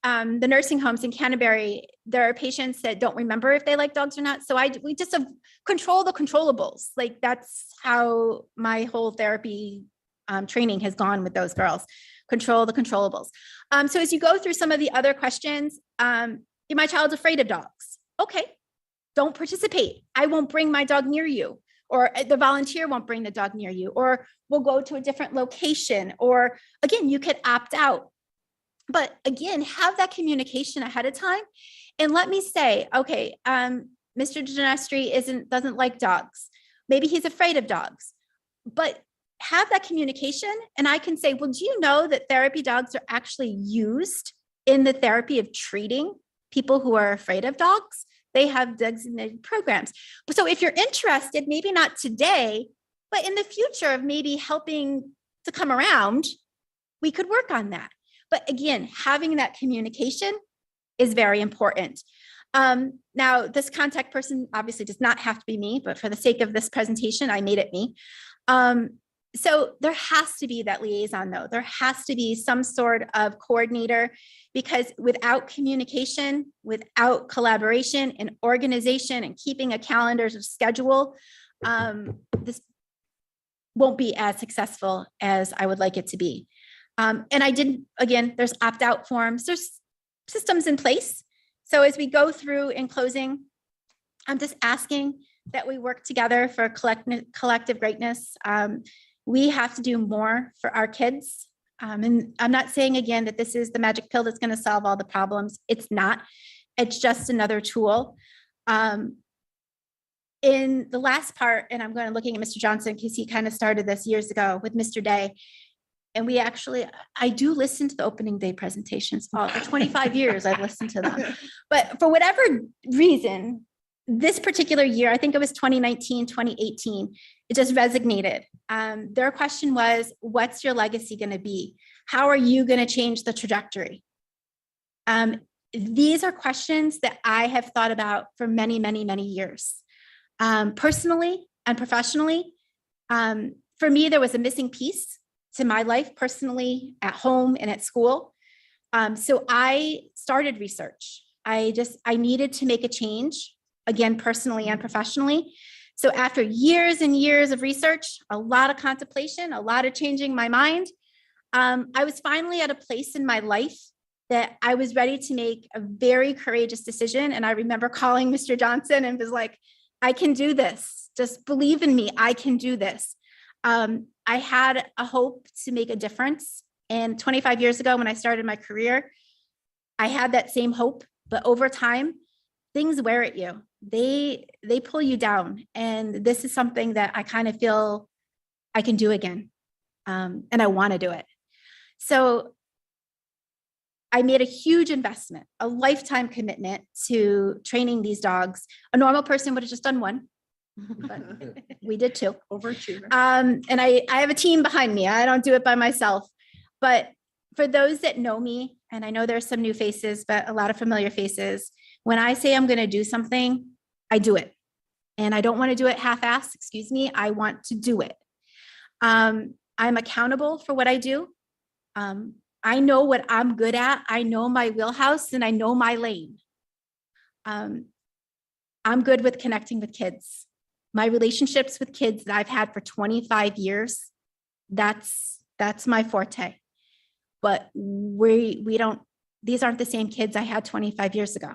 the nursing homes in Canterbury, there are patients that don't remember if they like dogs or not. So we just control the controllables. Like that's how my whole therapy training has gone with those girls. Control the controllables. So as you go through some of the other questions, my child's afraid of dogs. Okay, don't participate. I won't bring my dog near you. Or the volunteer won't bring the dog near you. Or we'll go to a different location. Or again, you could opt out. But again, have that communication ahead of time. And let me say, okay, Mr. Genestri doesn't like dogs. Maybe he's afraid of dogs. But have that communication. And I can say, well, do you know that therapy dogs are actually used in the therapy of treating people who are afraid of dogs? They have designated programs. So if you're interested, maybe not today, but in the future of maybe helping to come around, we could work on that. But again, having that communication is very important. Now, this contact person obviously does not have to be me, but for the sake of this presentation, I made it me. So there has to be that liaison though. There has to be some sort of coordinator, because without communication, without collaboration and organization and keeping a calendars of schedule, this won't be as successful as I would like it to be. And I didn't, again, there's opt-out forms, there's systems in place. So as we go through in closing, I'm just asking that we work together for collective greatness. We have to do more for our kids. And I'm not saying again that this is the magic pill that's going to solve all the problems. It's not. It's just another tool. In the last part, and I'm going to looking at Mr. Johnson because he kind of started this years ago with Mr. Day. And we actually, I do listen to the opening day presentations. For 25 years, I've listened to them. But for whatever reason, this particular year, I think it was 2019, 2018, it just resonated. Their question was, what's your legacy going to be? How are you going to change the trajectory? These are questions that I have thought about for many, many, many years. Personally and professionally, for me, there was a missing piece to my life personally, at home and at school. So I started research. I needed to make a change, again, personally and professionally. So after years and years of research, a lot of contemplation, a lot of changing my mind, I was finally at a place in my life that I was ready to make a very courageous decision. And I remember calling Mr. Johnson and was like, I can do this. Just believe in me. I can do this. I had a hope to make a difference. And 25 years ago, when I started my career, I had that same hope, but over time, things wear at you. They pull you down. And this is something that I kind of feel I can do again. And I want to do it. So I made a huge investment, a lifetime commitment to training these dogs. A normal person would have just done one. But we did two. Overachiever. And I have a team behind me. I don't do it by myself. But for those that know me, and I know there's some new faces, but a lot of familiar faces, when I say I'm going to do something, I do it. And I don't want to do it half-assed, excuse me. I want to do it. I'm accountable for what I do. I know what I'm good at. I know my wheelhouse and I know my lane. I'm good with connecting with kids. My relationships with kids that I've had for 25 years, that's my forte. But we don't, these aren't the same kids I had 25 years ago.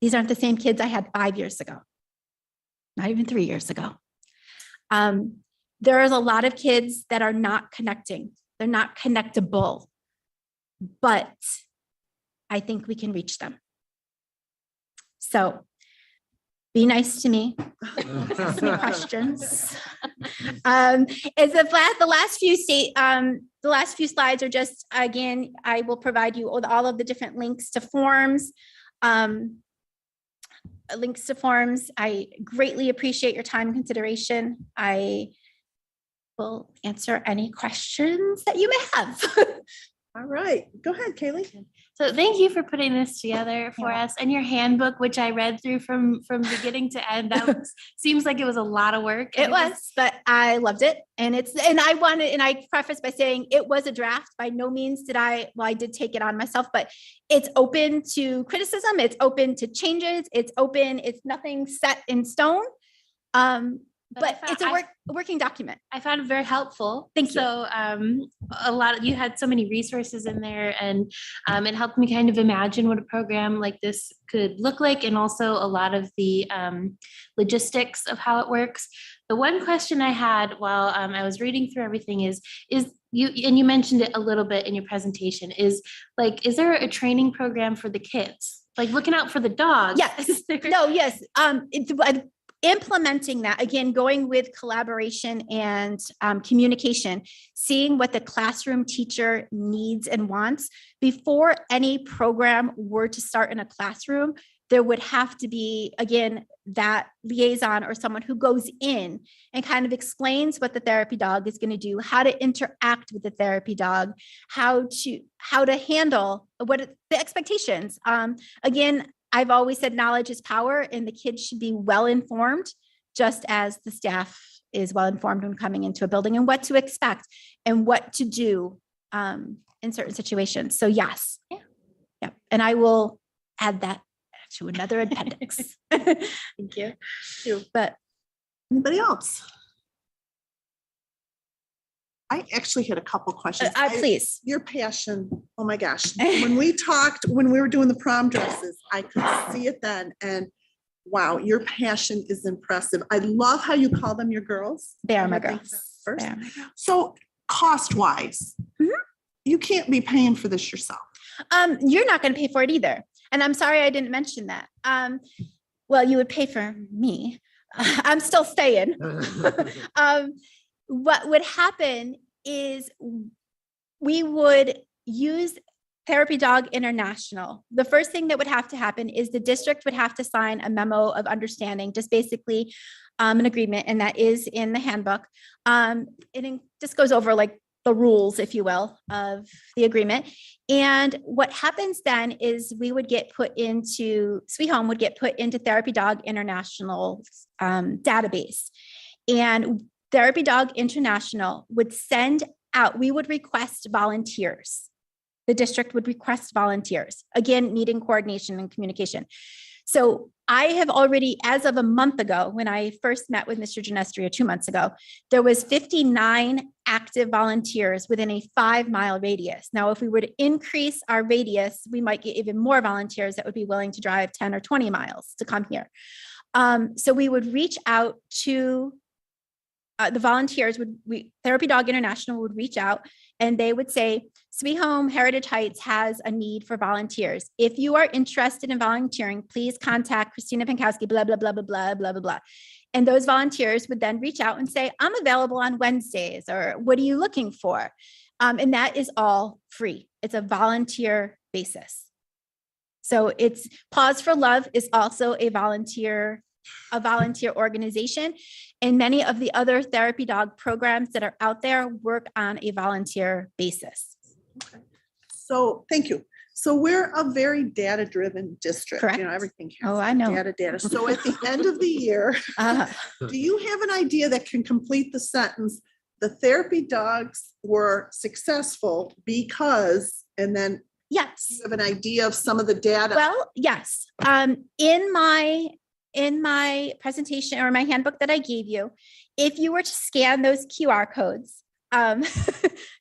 These aren't the same kids I had 5 years ago, not even 3 years ago. There is a lot of kids that are not connecting. They're not connectable, but I think we can reach them. So be nice to me. Ask me questions. The last few slides are just, again, I will provide you all of the different links to forms. I greatly appreciate your time and consideration. I will answer any questions that you may have. All right, go ahead, Kaylee. So thank you for putting this together for Yeah. us, and your handbook, which I read through from beginning to end. Seems like it was a lot of work. It was, but I loved it. And I preface by saying it was a draft. By no means I did take it on myself, but it's open to criticism. It's open to changes. It's nothing set in stone. But it's a working document. I found it very helpful. Thank you. So you had so many resources in there, and it helped me kind of imagine what a program like this could look like, and also a lot of the logistics of how it works. The one question I had while I was reading through everything is you mentioned it a little bit in your presentation, is there a training program for the kids? Like looking out for the dogs? Yes. No, yes. Implementing that, again, going with collaboration and communication, seeing what the classroom teacher needs and wants before any program were to start in a classroom. there would have to be, again, that liaison or someone who goes in and kind of explains what the therapy dog is going to do, how to interact with the therapy dog, how to handle the expectations. Again, I've always said knowledge is power, and the kids should be well informed, just as the staff is well informed when coming into a building, and what to expect and what to do in certain situations. So yes. Yeah. And I will add that to another appendix. Thank you. But Anybody else? I actually had a couple questions. please. Your passion, oh my gosh. When we talked, when we were doing the prom dresses, I could see it then. And wow, your passion is impressive. I love how you call them your girls. They are my I think girls. that's first. They are my girls. So cost wise, you can't be paying for this yourself. You're not going to pay for it either. And I'm sorry I didn't mention that. Well, you would pay for me. I'm still staying. What would happen is we would use Therapy Dog International. The first thing that would have to happen is the district would have to sign a memo of understanding, just basically an agreement, and that is in the handbook. It just goes over like the rules, if you will, of the agreement. And what happens then is we would get put into, Sweet Home would get put into Therapy Dog International database. And Therapy Dog International would send out, we would request volunteers. The district would request volunteers, again, needing coordination and communication. So I have already, as of a month ago, when I first met with Mr. Genestri 2 months ago, there was 59 active volunteers within a 5-mile radius. Now, if we were to increase our radius, we might get even more volunteers that would be willing to drive 10 or 20 miles to come here. So we would reach out to the volunteers, Therapy Dog International would reach out and they would say, Sweet Home Heritage Heights has a need for volunteers. If you are interested in volunteering, please contact Christina Pankowski, blah, blah, blah, blah, blah, blah, blah, blah. And those volunteers would then reach out and say, I'm available on Wednesdays, or what are you looking for? And that is all free. It's a volunteer basis. So it's Pause for Love is also a volunteer organization. And many of the other therapy dog programs that are out there work on a volunteer basis. Okay. So thank you. So we're a very data-driven district. Correct. You know, everything has Oh, I know. data. So at the end of the year, do you have an idea that can complete the sentence? The therapy dogs were successful because, and then Yes. you have an idea of some of the data. Well, yes. In my presentation or my handbook that I gave you, if you were to scan those QR codes, I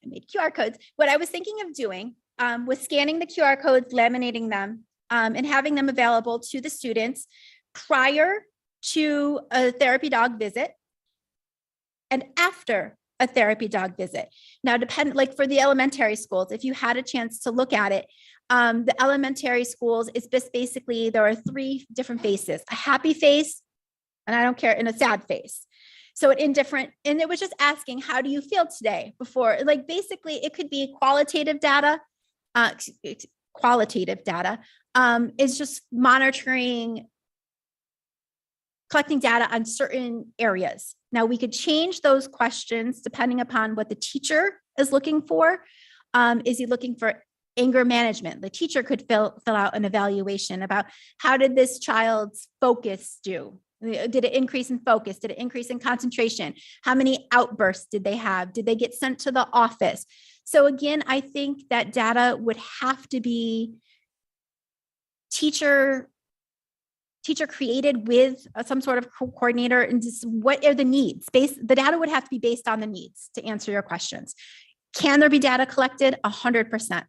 made QR codes. What I was thinking of doing was scanning the QR codes, laminating them, and having them available to the students prior to a therapy dog visit and after a therapy dog visit. Now, like for the elementary schools, if you had a chance to look at it, the elementary schools is just basically, there are 3 different faces, a happy face, and I don't care, and a sad face. So and it was just asking, how do you feel today before, like basically it could be qualitative data. Is just monitoring, collecting data on certain areas. Now we could change those questions depending upon what the teacher is looking for. Is he looking for anger management? The teacher could fill out an evaluation about how did this child's focus do? Did it increase in focus? Did it increase in concentration? How many outbursts did they have? Did they get sent to the office? So again, I think that data would have to be teacher created with some sort of coordinator, and just what are the needs? The data would have to be based on the needs to answer your questions. Can there be data collected? 100%.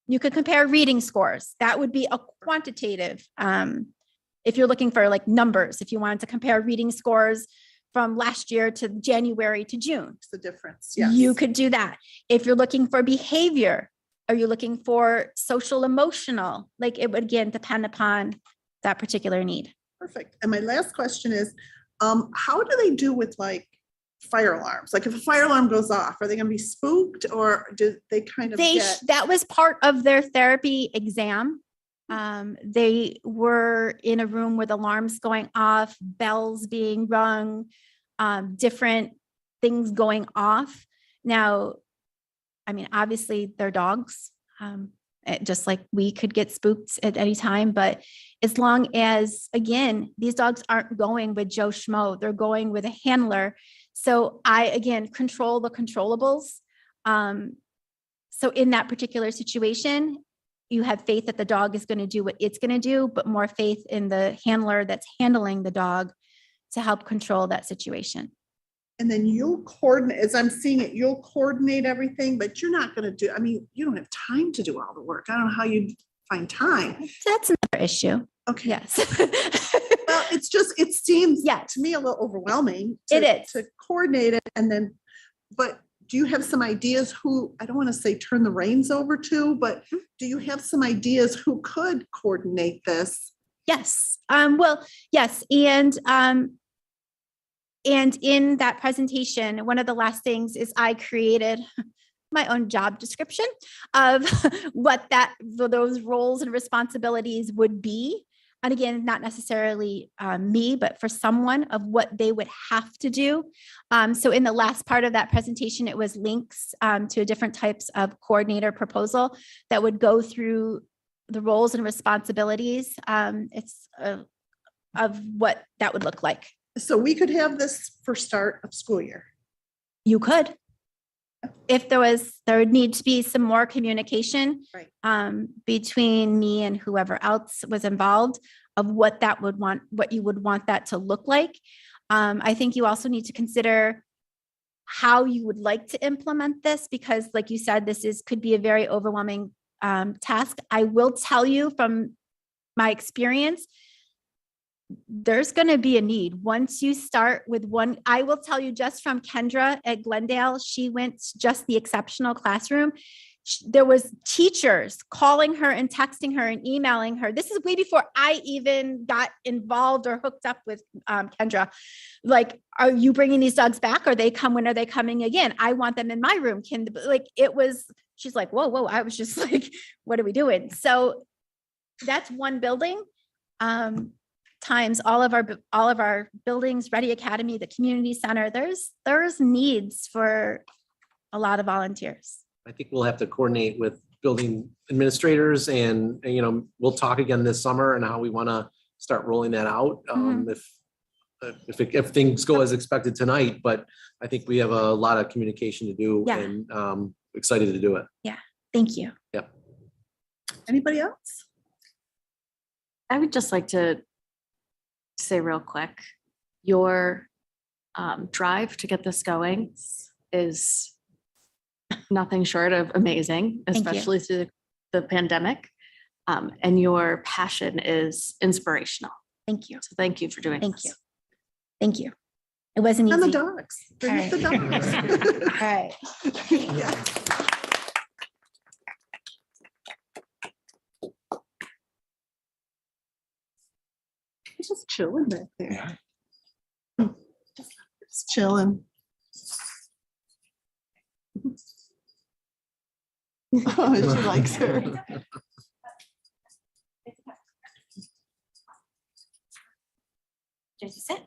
You could compare reading scores. That would be a quantitative, if you're looking for like numbers, if you wanted to compare reading scores from last year to January to June. What's the difference? Yes. You could do that. If you're looking for behavior, are you looking for social emotional? Like it would again depend upon that particular need. Perfect. And my last question is, how do they do with like fire alarms? Like if a fire alarm goes off, are they going to be spooked, or do they kind of That was part of their therapy exam. They were in a room with alarms going off, bells being rung, different things going off. Now, I mean, obviously they're dogs, just like we could get spooked at any time, but as long as, again, these dogs aren't going with Joe Schmo, they're going with a handler. So I, again, control the controllables. So in that particular situation, you have faith that the dog is going to do what it's going to do, but more faith in the handler that's handling the dog to help control that situation. And then you'll coordinate, as I'm seeing it, you'll coordinate everything, but you're not gonna do, I mean, you don't have time to do all the work. I don't know how you find time. That's another issue. Okay. Yes. Well, it's just, it seems Yes. to me a little overwhelming. It to- is. To coordinate it and then, but do you have some ideas who, I don't want to say turn the reins over to, but do you have some ideas who could coordinate this? Yes. Well, yes. And in that presentation, one of the last things is I created my own job description of what those roles and responsibilities would be. And again, not necessarily me, but for someone of what they would have to do. So in the last part of that presentation, it was links to different types of coordinator proposal that would go through the roles and responsibilities. Of what that would look like. So we could have this for start of school year. You could. If there would need to be some more communication Right. Between me and whoever else was involved of what you would want that to look like. I think you also need to consider how you would like to implement this, because like you said, could be a very overwhelming task. I will tell you from my experience, there's going to be a need once you start with one. I will tell you just from Kendra at Glendale, she went just the exceptional classroom. There was teachers calling her and texting her and emailing her. This is way before I even got involved or hooked up with Kendra. Like, are you bringing these dogs back? When are they coming again? I want them in my room. She's like, whoa. I was just like, what are we doing? So that's one building. Times all of our buildings, Ready Academy, the community center, there's needs for a lot of volunteers. I think we'll have to coordinate with building administrators and, we'll talk again this summer and how we want to start rolling that out. If things go as expected tonight, but I think we have a lot of communication to do Yeah. and excited to do it. Thank you. Yep. Anybody else? I would just like to say real quick, your drive to get this going is nothing short of amazing, Thank you. especially through the pandemic. And your passion is inspirational. Thank you. So thank you for doing Thank this. you. Thank you. It wasn't And the easy. dogs. Bring the dogs. All right. Yeah. He's just chilling back there. Just chilling. Oh, she likes her. Just sit.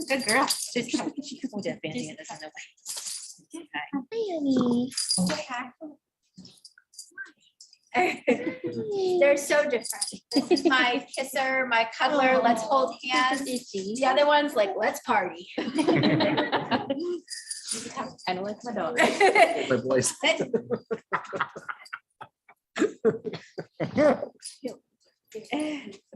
Good girl. They're so different. This is my kisser, my cuddler, let's hold hands. The other one's like, let's party. Kind of like my dog. My boys.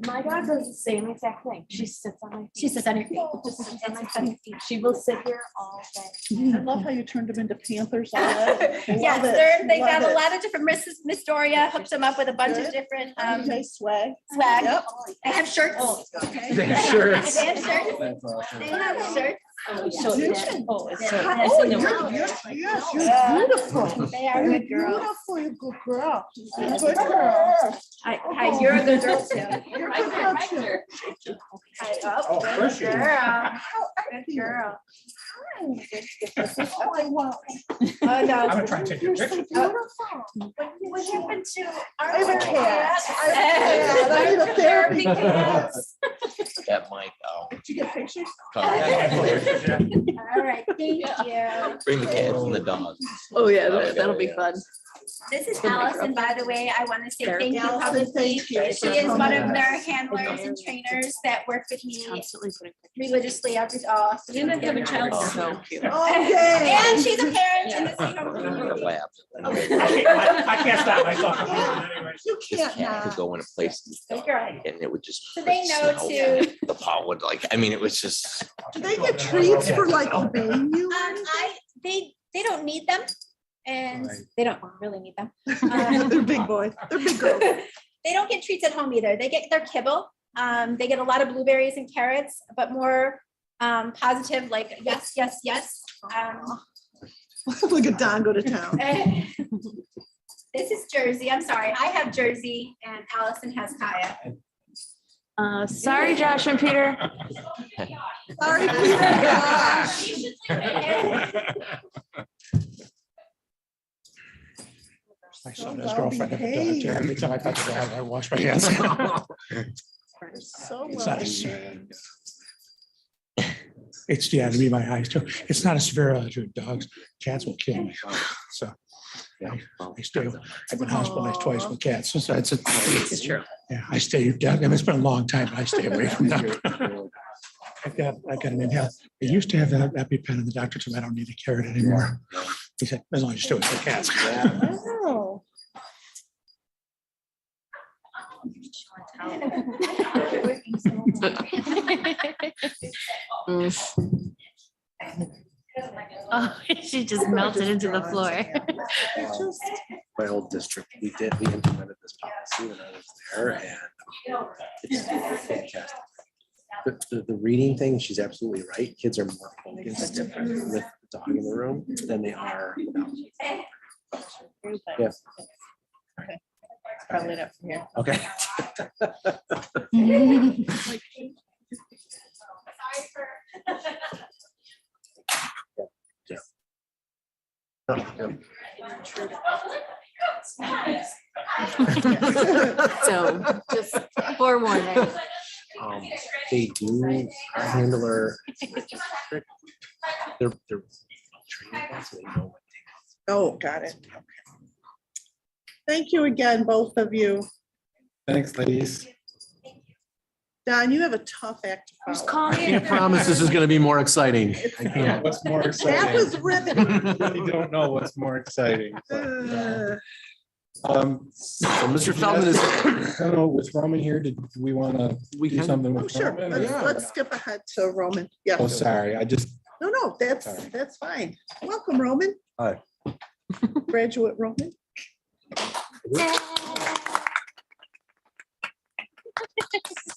My dog does the same exact thing. She sits on my feet. She sits on your feet. Just sits on my feet. She will sit here all day. I love how you turned them into Panthers already. Yes, Love it, they've got love a it. lot of different, Miss Doria hooked them up with a bunch of Good. different Nice swag. swag. Yep. They have shirts. Okay. They have shirts. They have shirts. That's awesome. They have shirts. So Vision. Oh, it's so. Yeah. Oh, yes, you're beautiful. They are You're good girls. beautiful, you're a good girl. You're a good girl. Hi, you're a good girl too. You're a good girl too. Good girl. Good girl. Oh, no. I'm gonna try and take your picture. What happened to our? I have a cat. I need a therapy cat. That might, Did you get pictures? All right, thank you. bring the cats and the dogs. Oh, yeah, that'll be fun. This is Allison, by the way. I want to say thank you Allison, publicly. thank you. She is one of their handlers and trainers that work with me religiously every, oh. You're not having child. So cute. Okay. And she's a parent in the same community. Lab. I can't stop myself. Anyways. You This can't cat could not. go in a place Good girl. and it would just. So they know smell. to, The paw would like, I mean, it was just. Do they get treats for like obeying you? they don't need them and Right. they don't really need them. They're big boys. They're big girls. They don't get treats at home either. They get their kibble. They get a lot of blueberries and carrots, but more positive, like yes, yes, yes. Look at Don go to town. This is Jersey. I'm sorry. I have Jersey and Allison has Kaya. Sorry, Josh and Peter. Sorry, Peter. My son, his girlfriend, have a dog too. Every time I touch the dog, I wash my hands. So It's well not a behaved. It's, yeah, to be my eyes too. It's not a severe allergy with dogs. Cats will kill me. So I stay, I've been hospitalized twice with cats. So it's It's true. yeah, I stay, I mean, it's been a long time, but I stay away from them. I've got an inhale. I used to have that EpiPen and the doctor told me I don't need to carry it anymore. He said, as long as you do it for cats. Wow. Oh, she just melted into the floor. They're just- My old district, we implemented this policy when I was there and it's fantastic. The reading thing, she's absolutely right. Kids are more focused with the dog in the room than they are. Yeah. Probably not from here. Okay. So just forewarning. They do, our handler. They're training us, so they know what Oh, got it. Okay. Thank you again, both of you. Thanks, ladies. Don, you have a tough act to follow. I can't promise this is gonna be more exciting. I can't. What's more That exciting? was riveting. You don't know what's more exciting. Uh, So Mr. Feldman is. I don't know, with Roman here, did we want to We do can- something Oh, with sure. Roman? Let's skip ahead to Roman. Yeah. Oh, sorry, I just, No, that's fine. Welcome, Roman. Hi. Graduate Roman.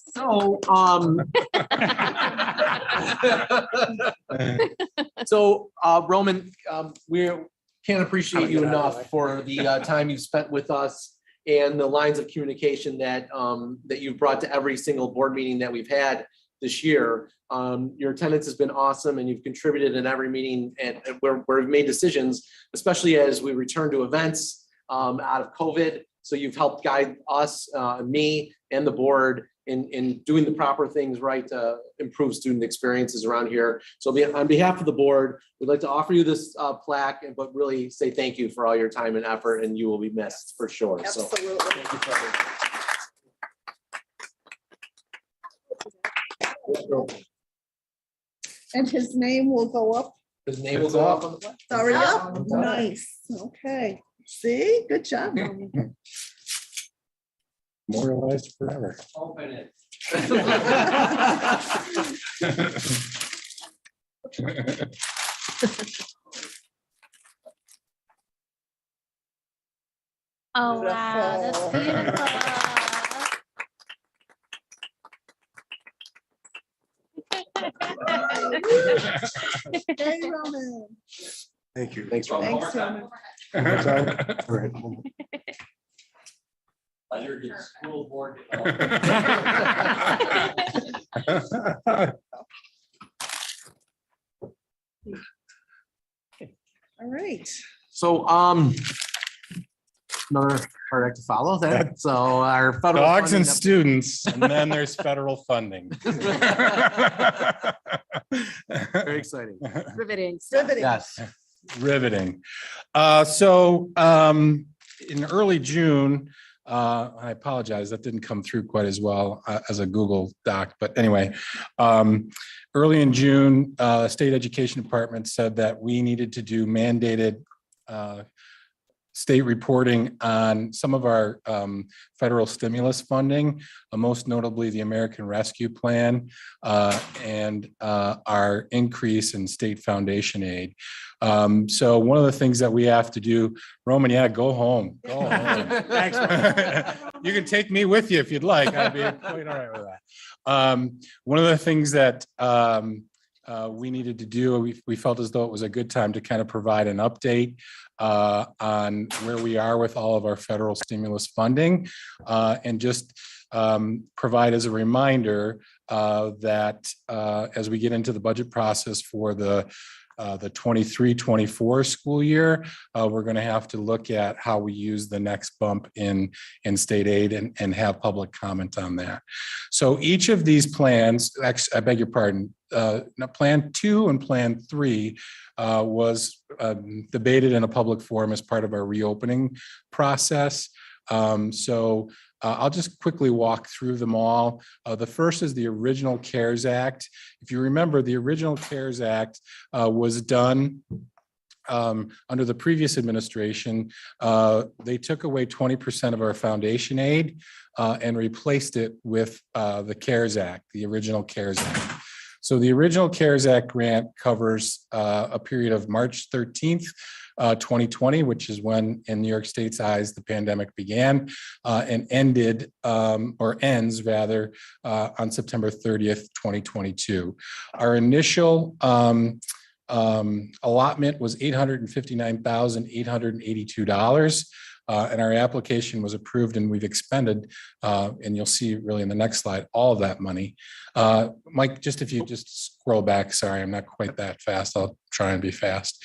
So, so, Roman, we can't appreciate you enough for the time you've spent with us and the lines of communication that that you've brought to every single board meeting that we've had this year. Your attendance has been awesome and you've contributed in every meeting and where we've made decisions, especially as we return to events out of COVID. So you've helped guide us, me and the board in doing the proper things right to improve student experiences around here. So on behalf of the board, we'd like to offer you this plaque, but really say thank you for all your time and effort, and you will be missed for sure. So Absolutely. thank you for everything. And his name will go up. His name will go up on the plaque. It's already up. Nice. Okay. See, good job. Roman. memorialized forever. Open it. Oh, wow, that's beautiful. Hey, Roman. Thank you. Thanks, Roman. Thanks, Roman. All right. Pleasure to school board. All right. So, another hard act to follow then. So our federal. Dogs and funding- students, and then there's federal funding. Very exciting. Riveting. Riveting. Yes. Riveting. In early June, I apologize, that didn't come through quite as well as a Google Doc, but anyway. Early in June, State Education Department said that we needed to do mandated state reporting on some of our federal stimulus funding, most notably the American Rescue Plan and our increase in state foundation aid. So one of the things that we have to do, Roman, yeah, go home. Go home. Thanks, You can take me with you if you'd like. I'd be quite all right with that. One of the things that we needed to do, we felt as though it was a good time to kind of provide an update on where we are with all of our federal stimulus funding and just provide as a reminder that as we get into the budget process for the 23-24 school year, we're going to have to look at how we use the next bump in state aid and have public comment on that. So each of these plans, actually, I beg your pardon, Plan 2 and Plan 3 was debated in a public forum as part of our reopening process. I'll just quickly walk through them all. The first is the original CARES Act. If you remember, the original CARES Act was done under the previous administration. They took away 20% of our foundation aid and replaced it with the CARES Act, the original CARES Act. So the original CARES Act grant covers a period of March 13th, 2020, which is when, in New York State's eyes, the pandemic began and ended, or ends rather, on September 30th, 2022. Our initial allotment was $859,882. And our application was approved and we've expended, and you'll see really in the next slide, all of that money. Mike, just if you just scroll back, sorry, I'm not quite that fast. I'll try and be fast.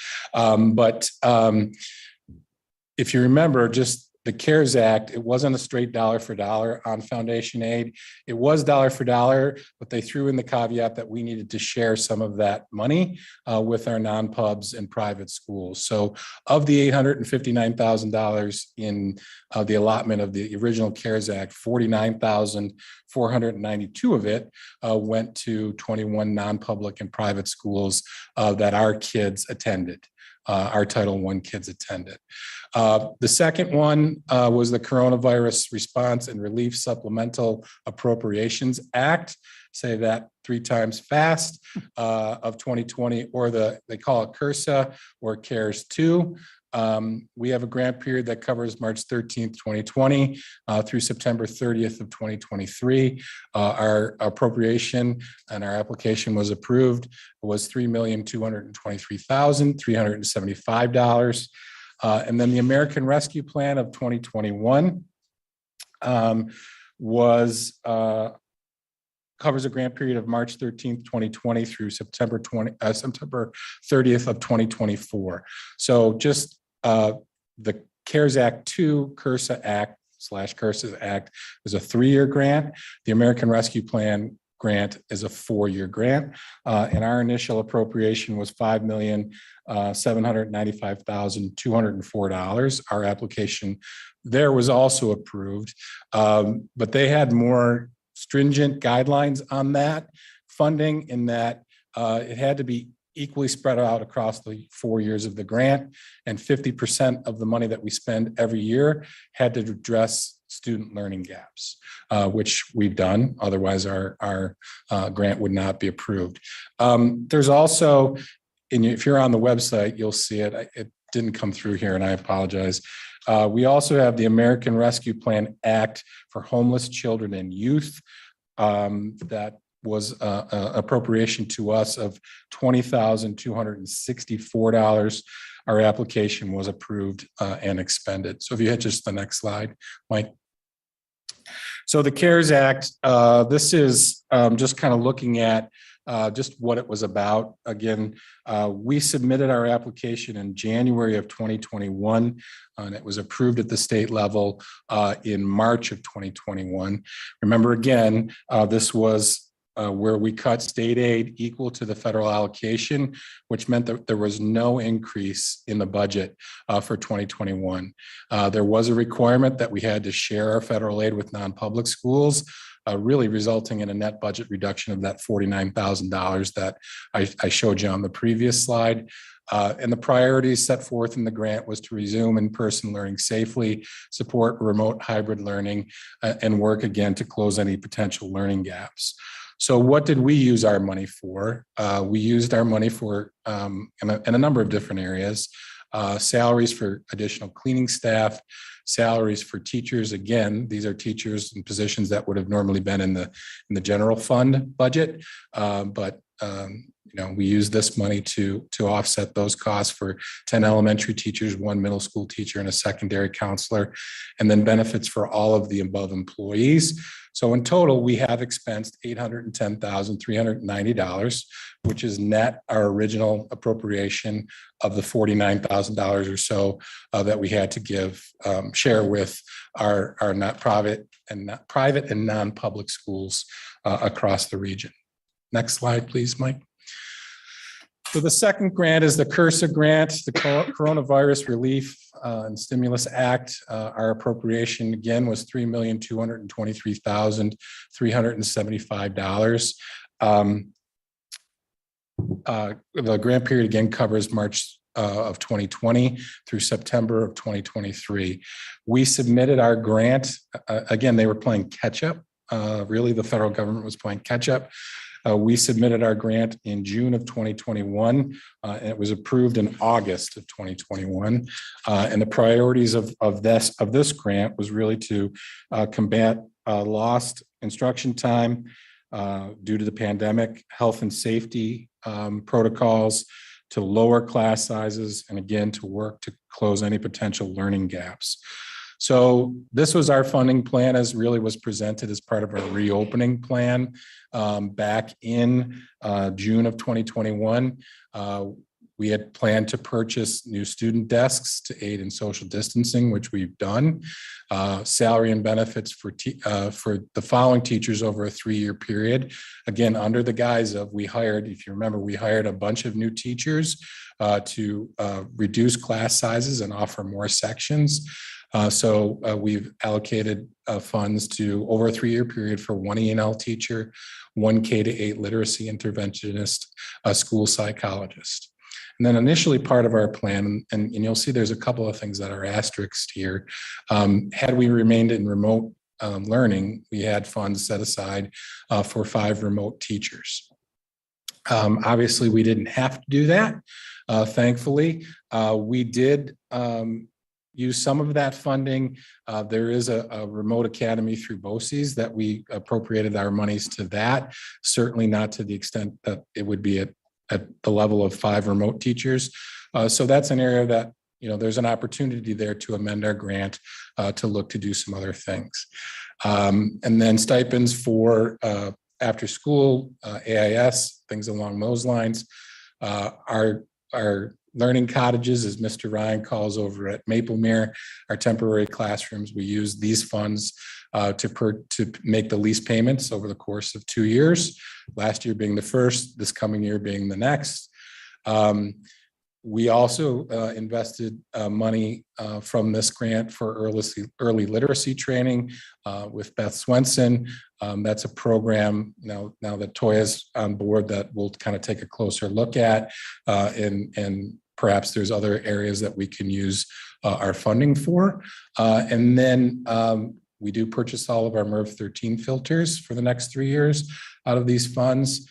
If you remember, just the CARES Act, it wasn't a straight dollar for dollar on foundation aid. It was dollar for dollar, but they threw in the caveat that we needed to share some of that money with our non-pubs and private schools. So of the $859,000 in the allotment of the original CARES Act, $49,492 of it went to 21 non-public and private schools that our kids attended. Our Title I kids attended. The second one was the Coronavirus Response and Relief Supplemental Appropriations Act. Say that 3 times fast, of 2020, or they call it CRSA or CARES 2. We have a grant period that covers March 13th, 2020 through September 30th of 2023. Our appropriation and our application was approved. It was $3,223,375. And then the American Rescue Plan of 2021 covers a grant period of March 13th, 2020 through September 30th of 2024. So just the CARES Act 2 CRSA Act /CRSA Act is a 3-year grant. The American Rescue Plan grant is a 4-year grant. And our initial appropriation was $5,795,204. Our application there was also approved, but they had more stringent guidelines on that funding in that it had to be equally spread out across the 4 years of the grant, and 50% of the money that we spend every year had to address student learning gaps, which we've done. Otherwise, our grant would not be approved. There's also, and if you're on the website, you'll see it. It didn't come through here, and I apologize. We also have the American Rescue Plan Act for homeless children and youth. That was appropriation to us of $20,264. Our application was approved and expended. So if you hit just the next slide, Mike. So the CARES Act, this is just kind of looking at just what it was about. Again, we submitted our application in January of 2021, and it was approved at the state level in March of 2021. Remember, again, this was where we cut state aid equal to the federal allocation, which meant that there was no increase in the budget for 2021. There was a requirement that we had to share our federal aid with non-public schools, really resulting in a net budget reduction of that $49,000 that I showed you on the previous slide. And the priorities set forth in the grant was to resume in-person learning safely, support remote hybrid learning, and work again to close any potential learning gaps. So what did we use our money for? We used our money for in a number of different areas. Salaries for additional cleaning staff, salaries for teachers. Again, these are teachers and positions that would have normally been in the general fund budget, but we use this money to offset those costs for 10 elementary teachers, 1 middle school teacher, and a secondary counselor, and then benefits for all of the above employees. So in total, we have expensed $810,390, which is net our original appropriation of the $49,000 or so that we had to share with our private and non-public schools across the region. Next slide, please, Mike. So the second grant is the CRSA grant, the Coronavirus Relief and Stimulus Act. Our appropriation again was $3,223,375. The grant period again covers March of 2020 through September of 2023. We submitted our grant. Again, they were playing catch up. Really, the federal government was playing catch up. We submitted our grant in June of 2021, and it was approved in August of 2021. And the priorities of this grant was really to combat lost instruction time due to the pandemic, health and safety protocols, to lower class sizes, and again, to work to close any potential learning gaps. So this was our funding plan as really was presented as part of our reopening plan back in June of 2021. We had planned to purchase new student desks to aid in social distancing, which we've done. Salary and benefits for the following teachers over a 3-year period. Again, under the guise of if you remember, we hired a bunch of new teachers to reduce class sizes and offer more sections. So we've allocated funds to over a 3-year period for 1 E&L teacher, 1 K-8 literacy interventionist, a school psychologist. And then initially part of our plan, and you'll see there's a couple of things that are asterisked here. Had we remained in remote learning, we had funds set aside for 5 remote teachers. Obviously, we didn't have to do that. Thankfully, we did use some of that funding. There is a remote academy through BOCES that we appropriated our monies to that, certainly not to the extent that it would be at the level of 5 remote teachers. So that's an area that, there's an opportunity there to amend our grant to look to do some other things. And then stipends for after school, AIS, things along those lines. Our learning cottages, as Mr. Ryan calls over at Maplemere, our temporary classrooms, we use these funds to make the lease payments over the course of 2 years, last year being the first, this coming year being the next. We also invested money from this grant for early literacy training with Beth Swenson. That's a program now that Toya's on board that we'll kind of take a closer look at, and perhaps there's other areas that we can use our funding for. And then we do purchase all of our MERV 13 filters for the next 3 years out of these funds.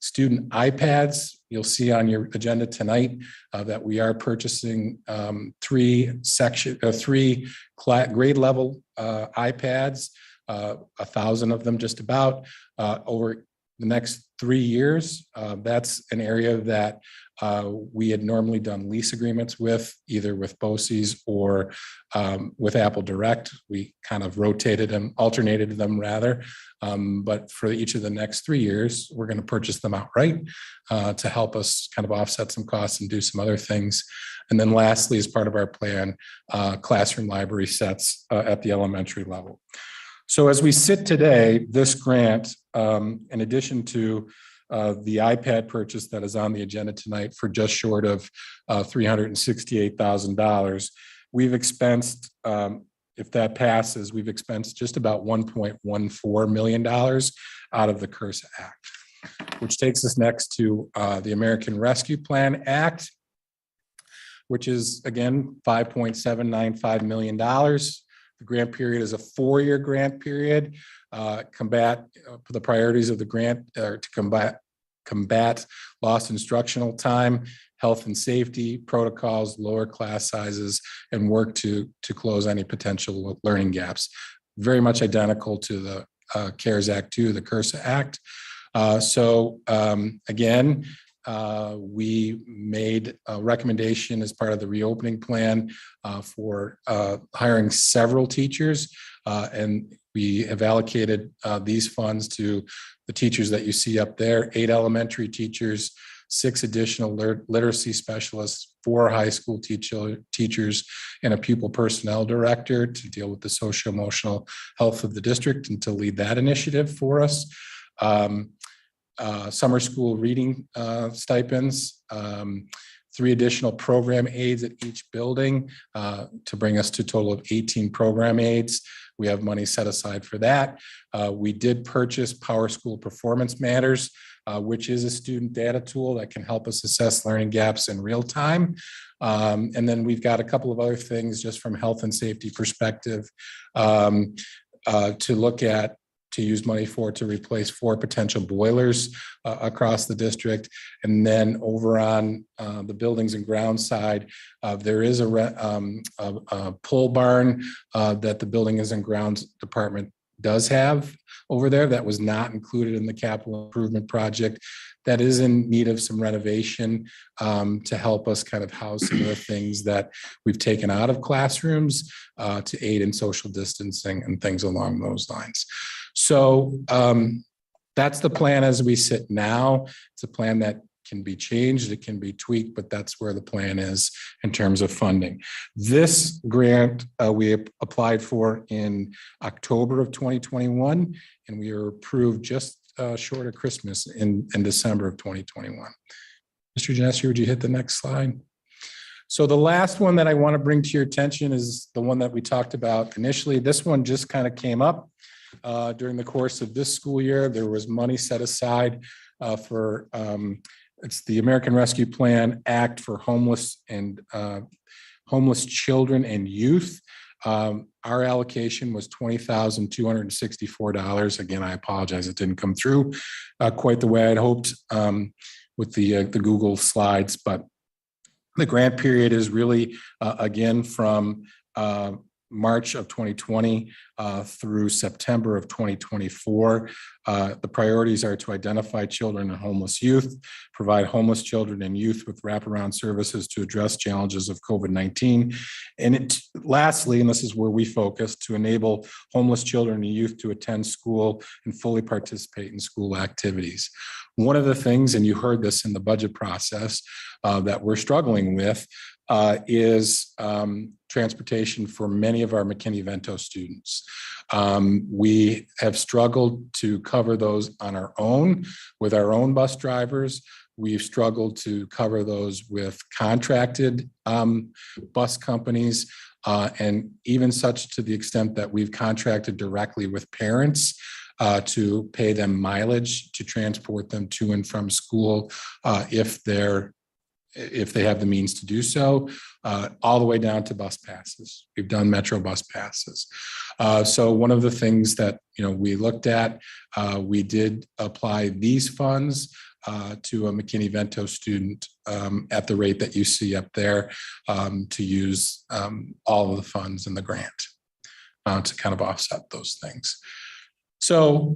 Student iPads, you'll see on your agenda tonight that we are purchasing 3 grade level iPads, 1,000 of them just about over the next 3 years. That's an area that We had normally done lease agreements with either with BOCES or with Apple Direct. We kind of rotated them, alternated them rather. But for each of the next 3 years, we're going to purchase them outright to help us kind of offset some costs and do some other things. And then lastly, as part of our plan, classroom library sets at the elementary level. So as we sit today, this grant, in addition to the iPad purchase that is on the agenda tonight for just short of $368,000, we've expensed, if that passes, we've expensed just about $1.14 million out of the CRRSA Act, which takes us next to the American Rescue Plan Act, which is, again, $5.795 million. The grant period is a 4-year grant period. The priorities of the grant are to combat lost instructional time, health and safety protocols, lower class sizes, and work to close any potential learning gaps. Very much identical to the CARES Act 2, the CRRSA Act. Again, we made a recommendation as part of the reopening plan for hiring several teachers, and we have allocated these funds to the teachers that you see up there: 8 elementary teachers, 6 additional literacy specialists, 4 high school teachers, and a pupil personnel director to deal with the socio-emotional health of the district and to lead that initiative for us. Summer school reading stipends, 3 additional program aides at each building to bring us to a total of 18 program aides. We have money set aside for that. We did purchase PowerSchool Performance Matters, which is a student data tool that can help us assess learning gaps in real time. And then we've got a couple of other things just from health and safety perspective to look at, to use money for, to replace 4 potential boilers across the district. And then over on the buildings and grounds side, there is a pole barn that the buildings and grounds department does have over there that was not included in the capital improvement project. That is in need of some renovation to help us kind of house some of the things that we've taken out of classrooms to aid in social distancing and things along those lines. So that's the plan as we sit now. It's a plan that can be changed, it can be tweaked, but that's where the plan is in terms of funding. This grant we applied for in October of 2021, and we were approved just short of Christmas in December of 2021. Mr. Genestri, would you hit the next slide? So the last one that I want to bring to your attention is the one that we talked about initially. This one just kind of came up during the course of this school year. There was money set aside for it's the American Rescue Plan Act for homeless children and youth. Our allocation was $20,264. Again, I apologize, it didn't come through quite the way I'd hoped with the Google slides, but the grant period is really again from March of 2020 through September of 2024. The priorities are to identify children and homeless youth, provide homeless children and youth with wraparound services to address challenges of COVID-19. And lastly, and this is where we focus, to enable homeless children and youth to attend school and fully participate in school activities. One of the things, and you heard this in the budget process, that we're struggling with is transportation for many of our McKinney-Vento students. We have struggled to cover those on our own with our own bus drivers. We've struggled to cover those with contracted bus companies, and even such to the extent that we've contracted directly with parents to pay them mileage to transport them to and from school if they have the means to do so, all the way down to bus passes. We've done Metro bus passes. So one of the things that we looked at, we did apply these funds to a McKinney-Vento student at the rate that you see up there to use all of the funds in the grant to kind of offset those things. So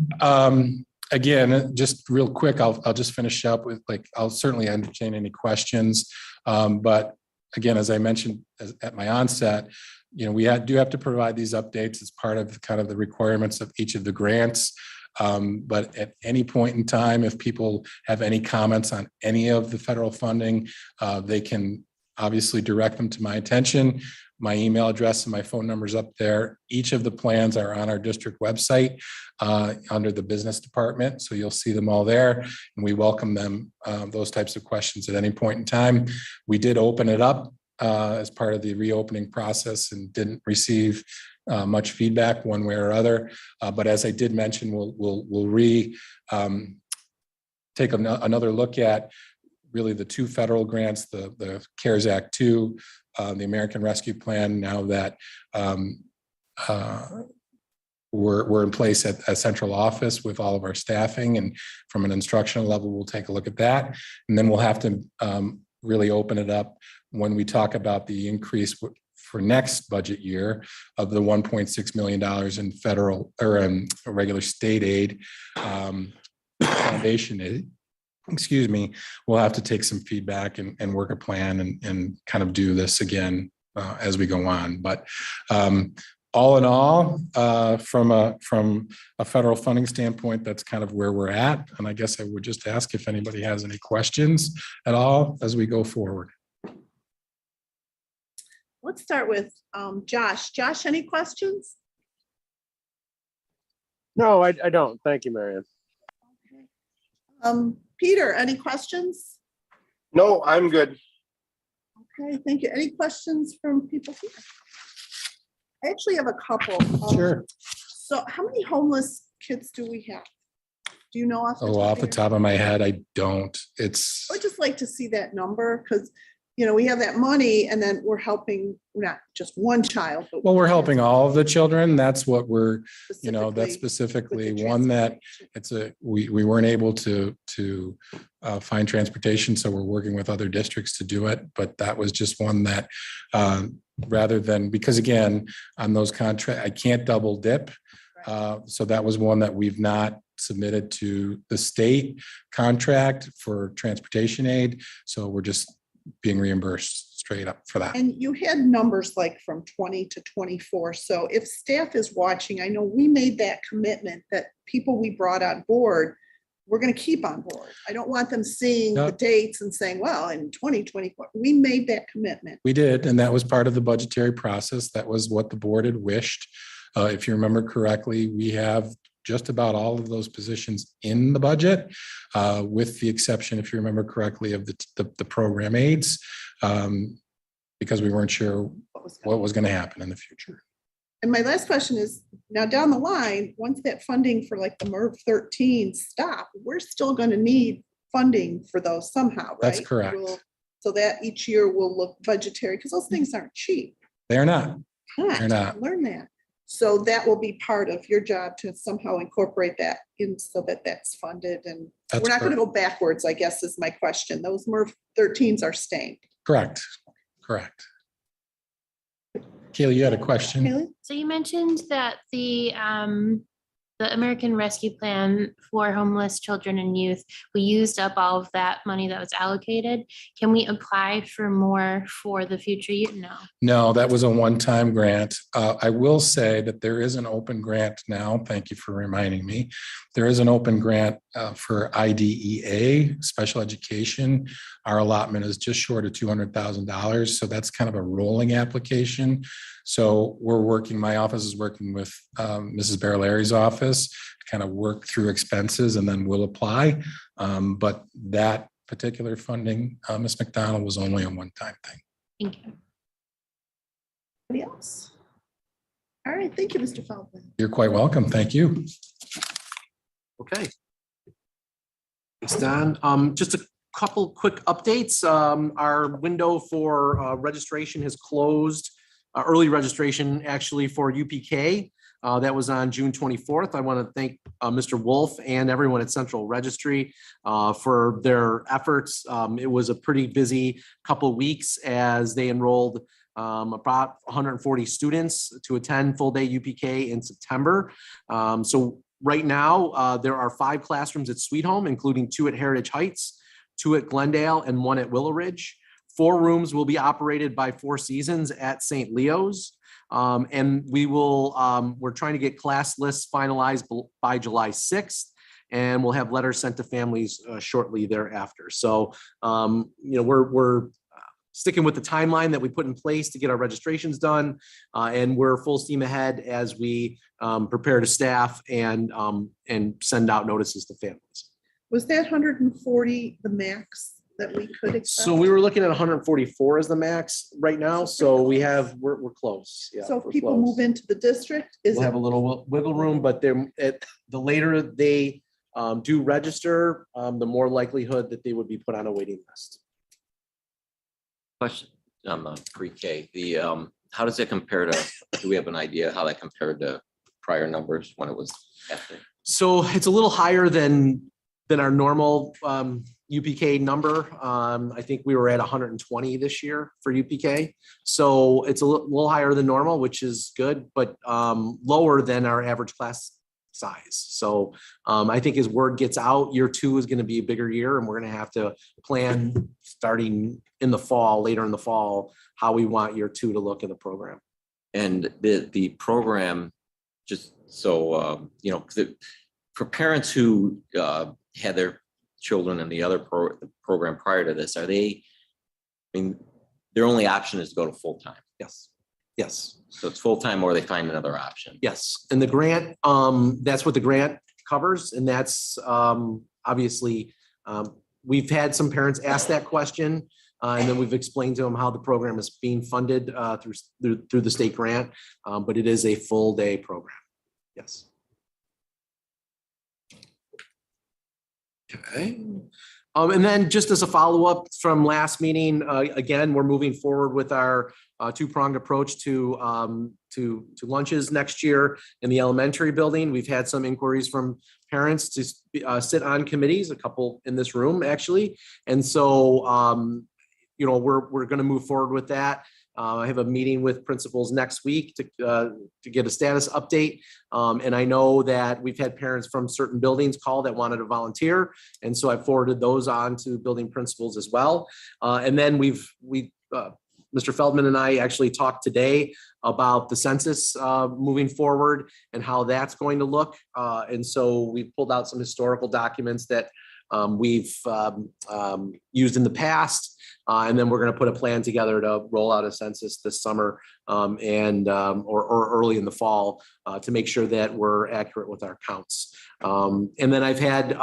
again, just real quick, I'll just finish up with like, I'll certainly entertain any questions. But again, as I mentioned at my onset, we do have to provide these updates as part of kind of the requirements of each of the grants. But at any point in time, if people have any comments on any of the federal funding, they can obviously direct them to my attention. My email address and my phone number's up there. Each of the plans are on our district website under the business department. So you'll see them all there, and we welcome them, those types of questions at any point in time. We did open it up as part of the reopening process and didn't receive much feedback one way or other. But as I did mention, we'll take another look at really the two federal grants, the CARES Act 2, the American Rescue Plan, now that we're in place at a central office with all of our staffing, and from an instructional level, we'll take a look at that. And then we'll have to really open it up when we talk about the increase for next budget year of the $1.6 million in federal or regular state aid, foundation aid. Excuse me, we'll have to take some feedback and work a plan and kind of do this again as we go on. But all in all, from a federal funding standpoint, that's kind of where we're at. And I guess I would just ask if anybody has any questions at all as we go forward. Let's start with Josh. Josh, any questions? No, I don't. Thank you, Marion. Peter, any questions? No, I'm good. Okay, thank you. Any questions from people here? I actually have a couple. Sure. So how many homeless kids do we have? Do you know? Off the top of my head, I don't. I would just like to see that number, because we have that money and then we're helping not just one child. But well, we're helping all of the children. That's what we're, that's specifically specifically one that we weren't able to find transportation. So we're working with other districts to do it. But that was just one that rather than, because again, on those contracts, I can't double dip. So that was one that we've not submitted to the state contract for transportation aid. So we're just being reimbursed straight up for that. And you had numbers like from 20 to 24. So if staff is watching, I know we made that commitment that people we brought on board, we're going to keep on board. I don't want them seeing the dates and saying, well, in 2024, we made that commitment. We did, and that was part of the budgetary process. That was what the board had wished. If you remember correctly, we have just about all of those positions in the budget, with the exception, if you remember correctly, of the program aids, because we weren't sure what was going to happen in the future. And my last question is, now down the line, once that funding for like the MERV 13 stop, we're still going to need funding for those somehow, right? That's correct. So that each year will look budgetary, because those things aren't cheap. They're not. They're not. Learn that. So that will be part of your job to somehow incorporate that in so that that's funded. And we're not going to go backwards, I guess is my question. Those MERV 13s are staying. Correct. Correct. Kaylee, you had a question? Kaylee? So you mentioned that the American Rescue Plan for homeless children and youth, we used up all of that money that was allocated. Can we apply for more for the future year? No. No, that was a one-time grant. I will say that there is an open grant now. Thank you for reminding me. There is an open grant for IDEA, special education. Our allotment is just short of $200,000. So that's kind of a rolling application. So my office is working with Mrs. Barilari's office to kind of work through expenses, and then we'll apply. But that particular funding, Ms. McDonald, was only a one-time thing. Thank you. Anybody else? All right, thank you, Mr. Feldman. You're quite welcome. Thank you. Okay. Thanks, Don. Just a couple quick updates. Our window for registration has closed. Early registration actually for UPK. That was on June 24th. I want to thank Mr. Wolf and everyone at Central Registry for their efforts. It was a pretty busy couple of weeks as they enrolled about 140 students to attend full day UPK in September. So Right now, there are 5 classrooms at Sweet Home, including 2 at Heritage Heights, 2 at Glendale, and 1 at Willow Ridge. 4 rooms will be operated by Four Seasons at St. Leo's. And we're trying to get class lists finalized by July 6th. And we'll have letters sent to families shortly thereafter. So, we're sticking with the timeline that we put in place to get our registrations done. And we're full steam ahead as we prepare to staff and send out notices to families. Was that 140 the max that we could accept? So we were looking at 144 as the max right now. So we're close. Yeah, So if we're people close. move into the district, is We'll have a little wiggle room, but the later they do register, the more likelihood that they would be put on a waiting list. Question on the pre-K, how does that compare to, do we have an idea how that compared to prior numbers when it was after? So it's a little higher than our normal UPK number. I think we were at 120 this year for UPK. So it's a little higher than normal, which is good, but lower than our average class size. So I think as word gets out, year 2 is going to be a bigger year, and we're going to have to plan starting in the fall, later in the fall, how we want year 2 to look in the program. And the program, just so, for parents who had their children in the other program prior to this, their only option is to go to full-time. Yes. Yes. So it's full-time or they find another option. Yes. And the grant, that's what the grant covers. And that's obviously, we've had some parents ask that question. And then we've explained to them how the program is being funded through the state grant. But it is a full day program. Yes. Okay. And then just as a follow-up from last meeting, again, we're moving forward with our 2-pronged approach to lunches next year in the elementary building. We've had some inquiries from parents to sit on committees, a couple in this room actually. And so, we're going to move forward with that. I have a meeting with principals next week to get a status update. And I know that we've had parents from certain buildings call that wanted to volunteer. And so I forwarded those on to building principals as well. And then Mr. Feldman and I actually talked today about the census moving forward and how that's going to look. And so we pulled out some historical documents that we've used in the past. And then we're going to put a plan together to roll out a census this summer or early in the fall to make sure that we're accurate with our counts. And then I've had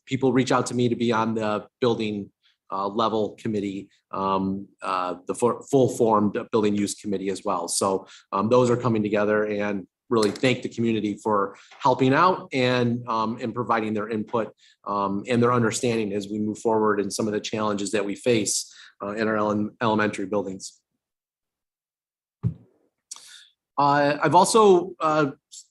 people reach out to me to be on the building level committee, the full formed building use committee as well. So those are coming together, and really thank the community for helping out and providing their input and their understanding as we move forward in some of the challenges that we face in our elementary buildings. I've also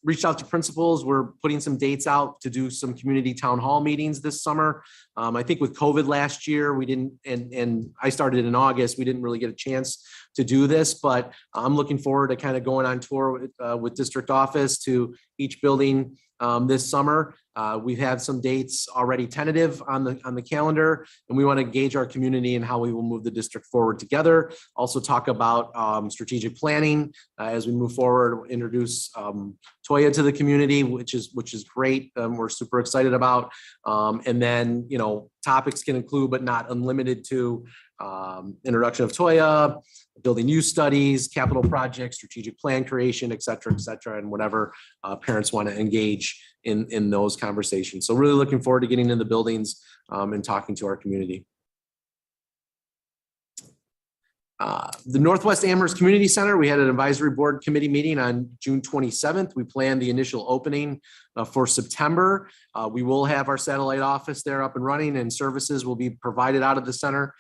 reached out to principals. We're putting some dates out to do some community town hall meetings this summer. I think with COVID last year, we didn't, and I started in August, we didn't really get a chance to do this, but I'm looking forward to kind of going on tour with district office to each building this summer. We have some dates already tentative on the calendar, and we want to engage our community and how we will move the district forward together. Also talk about strategic planning as we move forward, introduce Toya to the community, which is great. We're super excited about. And then, topics can include, but not unlimited to, introduction of Toya, building use studies, capital projects, strategic plan creation, et cetera, and whatever parents want to engage in those conversations. So really looking forward to getting in the buildings and talking to our community. The Northwest Amherst Community Center, we had an advisory board committee meeting on June 27th. We planned the initial opening for September. We will have our satellite office there up and running, and services will be provided out of the center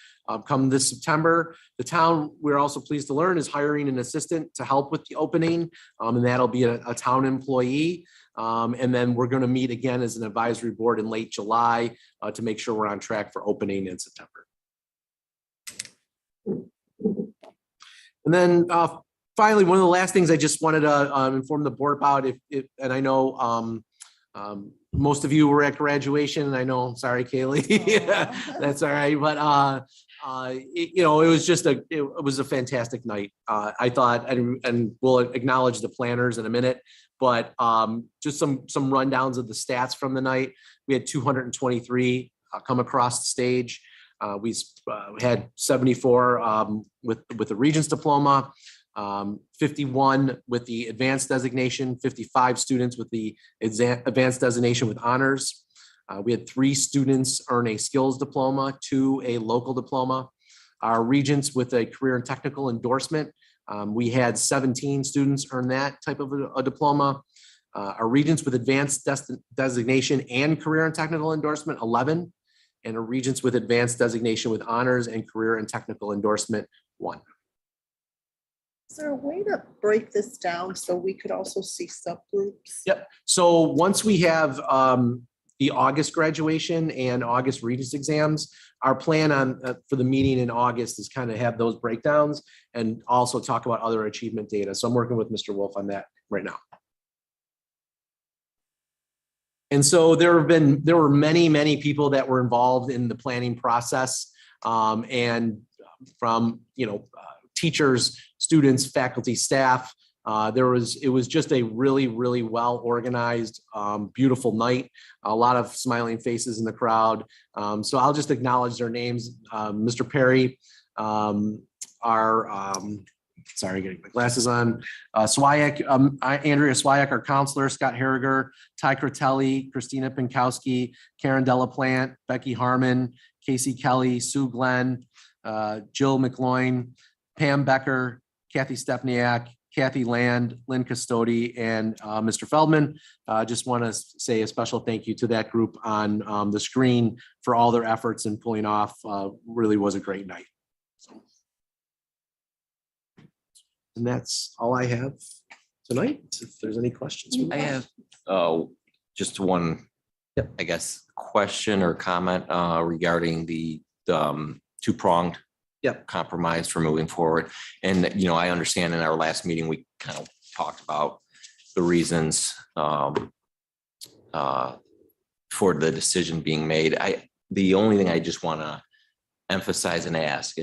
come this September. The town, we're also pleased to learn, is hiring an assistant to help with the opening, and that'll be a town employee. And then we're going to meet again as an advisory board in late July to make sure we're on track for opening in September. And then finally, one of the last things I just wanted to inform the board about, and I know Most of you were at graduation, and I know, sorry, Kaylee, that's all right, but it was just it was a fantastic night. I thought, and we'll acknowledge the planners in a minute, but just some rundowns of the stats from the night. We had 223 come across the stage. We had 74 with the Regents diploma, 51 with the advanced designation, 55 students with the advanced designation with honors. We had 3 students earn a skills diploma, 2 a local diploma. Our Regents with a career and technical endorsement, we had 17 students earn that type of a diploma. Our Regents with advanced designation and career and technical endorsement, 11. And a Regents with advanced designation with honors and career and technical endorsement, 1. Is there a way to break this down so we could also see subgroups? Yep. So once we have the August graduation and August Regents exams, our plan on for the meeting in August is kind of have those breakdowns and also talk about other achievement data. So I'm working with Mr. Wolf on that right now. And so there were many people that were involved in the planning process, and from teachers, students, faculty, staff. It was just a really well organized, beautiful night. A lot of smiling faces in the crowd. So I'll just acknowledge their names. Mr. Perry, sorry, getting my glasses on. Swayak, Andrea Swayak, our counselor, Scott Harriger, Ty Critelli, Christina Pinkowski, Karen Delaplante, Becky Harmon, Casey Kelly, Sue Glenn, Jill McLoin, Pam Becker, Kathy Stepniak, Kathy Land, Lynn Custodi, and Mr. Feldman. Just want to say a special thank you to that group on the screen for all their efforts in pulling off. Really was a great night. So. And that's all I have tonight. If there's any questions. I have just one, I guess, question or comment regarding the two-pronged compromise for moving forward. And, I understand in our last meeting, we kind of talked about the reasons for the decision being made. The only thing I just want to emphasize and ask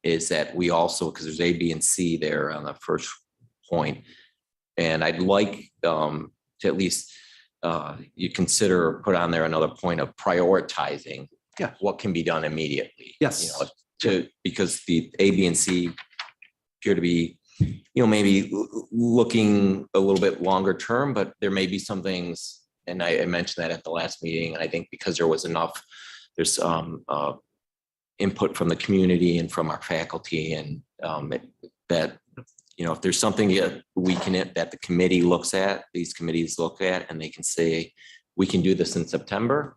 is that we also, because there's A, B, and C there on the first point, and I'd like to at least you consider put on there another point of prioritizing what can be done immediately. Yes. Because the A, B, and C appear to be, maybe looking a little bit longer term, but there may be some things, and I mentioned that at the last meeting, and I think because there's input from the community and from our faculty, and that, if there's something that the committee looks at, these committees look at, and they can say, we can do this in September,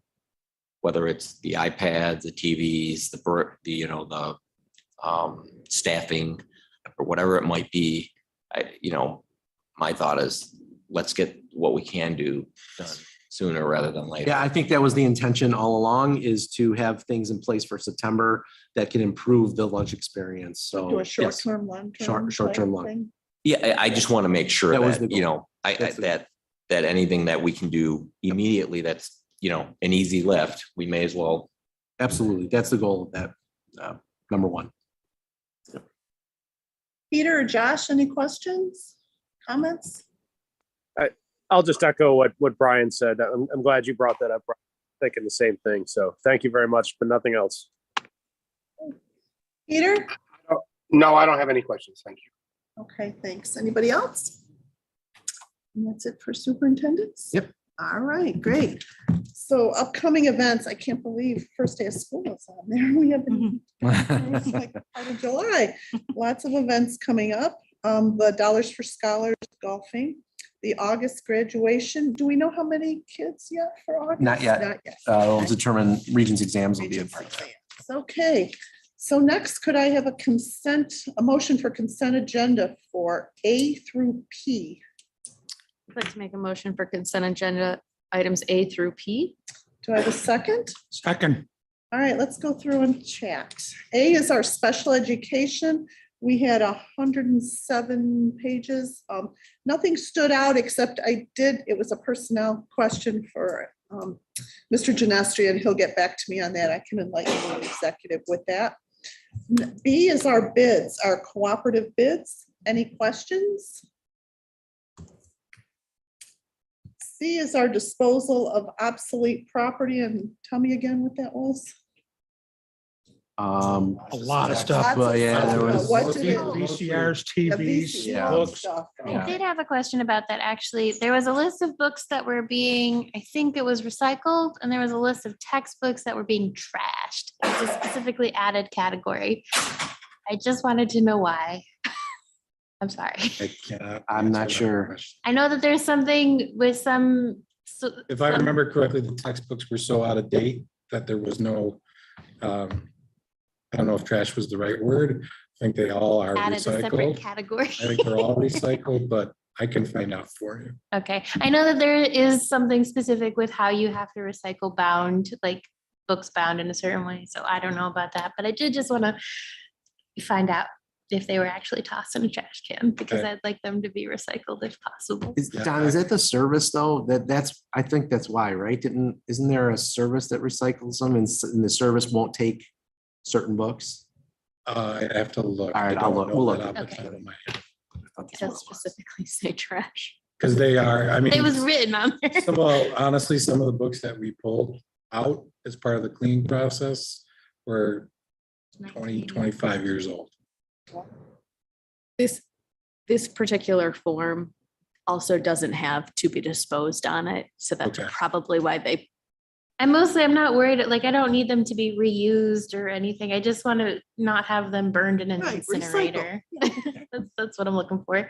whether it's the iPads, the TVs, the staffing, or whatever it might be. My thought is, let's get what we can do done sooner rather than later. Yeah, I think that was the intention all along, is to have things in place for September that can improve the lunch experience. So Do a yes. short-term, long-term. Short-term, type long. thing? Yeah, I just want to make sure That was that, the goal. That's the that anything that we can do immediately, that's, an easy lift, we may as well. Absolutely. That's the goal of that. Number one. Peter or Josh, any questions, comments? I'll just echo what Brian said. I'm glad you brought that up. Brian. Thinking the same thing. So thank you very much, but nothing else. Peter? No, I don't have any questions. Thank you. Okay, thanks. Anybody else? And that's it for superintendents? Yep. All right, great. So upcoming events, I can't believe first day of school is on there. We have it's like part of July. Lots of events coming up. The Dollars for Scholars golfing, the August graduation. Do we know how many kids yet for August? Not yet. Not yet. We'll determine Regents exams will be a part of that. Okay, so next, could I have a motion for consent agenda for A through P? I'd like to make a motion for consent agenda items A through P. Do I have a second? Second. All right, let's go through and chat. A is our special education. We had 107 pages. Nothing stood out except it was a personnel question for Mr. Genestri, and he'll get back to me on that. I can enlighten the executive with that. B is our bids, our cooperative bids. Any questions? C is our disposal of obsolete property, and tell me again what that was. A A lot of stuff. Lots of yeah, there stuff. was- What did it- VCRs, Yeah, TVs, VCR books. stuff. I did have a question about that, actually. There was a list of books that were being, I think it was recycled, and there was a list of textbooks that were being trashed. It's a specifically added category. I just wanted to know why. I'm sorry. I cannot I'm not answer that sure. question. I know that there's something with some. If I remember correctly, the textbooks were so out of date that there was no, I don't know if trash was the right word. I think they all are Added a separate recycled. category. I think they're all recycled, but I can find out for you. Okay, I know that there is something specific with how you have to recycle bound, like books bound in a certain way, so I don't know about that, but I did just wanna find out if they were actually tossed in a trash can, because Okay. I'd like them to be recycled if possible. Don, is that the service though? I think that's why, right? Isn't there a service that recycles them and the service won't take certain books? I have to look. All right, I'll look. We'll look. Okay. It does specifically say trash. Because they are, I mean. It was written on there. Honestly, some of the books that we pulled out as part of the cleaning process were 20, 25 years old. This particular form also doesn't have to be disposed on it, so that's Okay. probably why they, I'm not worried, like, I don't need them to be reused or anything. I just want to not have them burned in an Right, recycle. incinerator. That's what I'm looking for.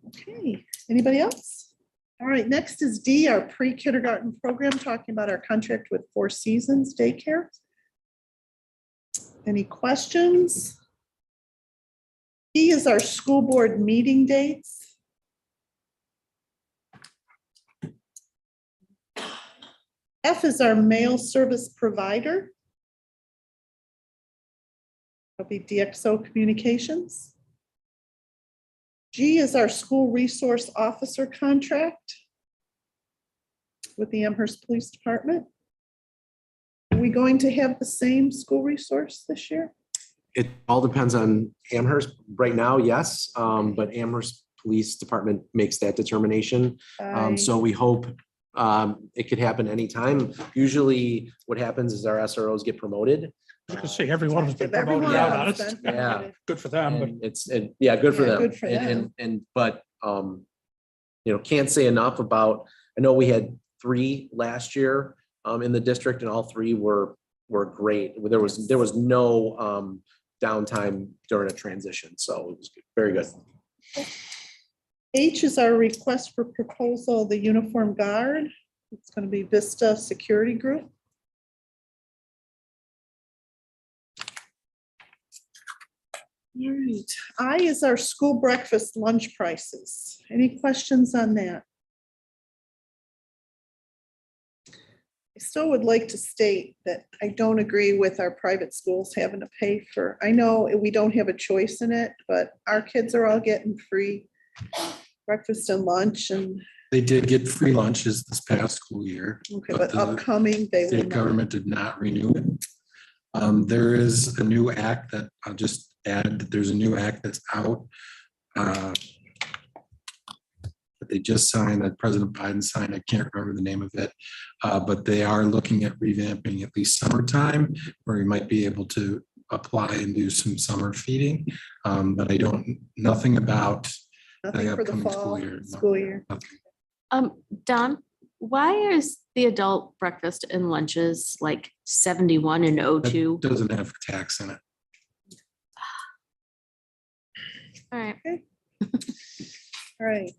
Okay, anybody else? All right, next is D, our pre-kindergarten program, talking about our contract with Four Seasons Daycare. Any questions? E is our school board meeting dates. F is our mail service provider. That'll be DXO Communications. G is our school resource officer contract with the Amherst Police Department. Are we going to have the same school resource this year? It all depends on Amherst. Right now, yes, but Amherst Police Department makes that determination. So we hope it could happen anytime. Usually what happens is our SROs get promoted. You can see every one of them been Everyone promoted out on else it. been Yeah. promoted. Good for them, but And yeah, good for Yeah, them. good for But can't say enough about, I know we had 3 last year in the district and all 3 were great. There was no downtime during a transition. So it was very good. H is our request for proposal, the uniform guard. It's going to be Vista Security Group. All right, I is our school breakfast lunch prices. Any questions on that? I still would like to state that I don't agree with our private schools having to pay for, I know we don't have a choice in it, but our kids are all getting free breakfast and lunch and, They did get free lunches this past school year. okay, but the upcoming, they will State not. government did not renew it. There is a new act that I'll just add that there's a new act that's out. That they just signed, that President Biden signed. I can't remember the name of it. But they are looking at revamping at least summertime, where you might be able to apply and do some summer feeding. But I don't, nothing about Nothing for the upcoming school fall year, no. school year. Don, why is the adult breakfast and lunches like 71 and that 02? doesn't have tax in it. All right. All right.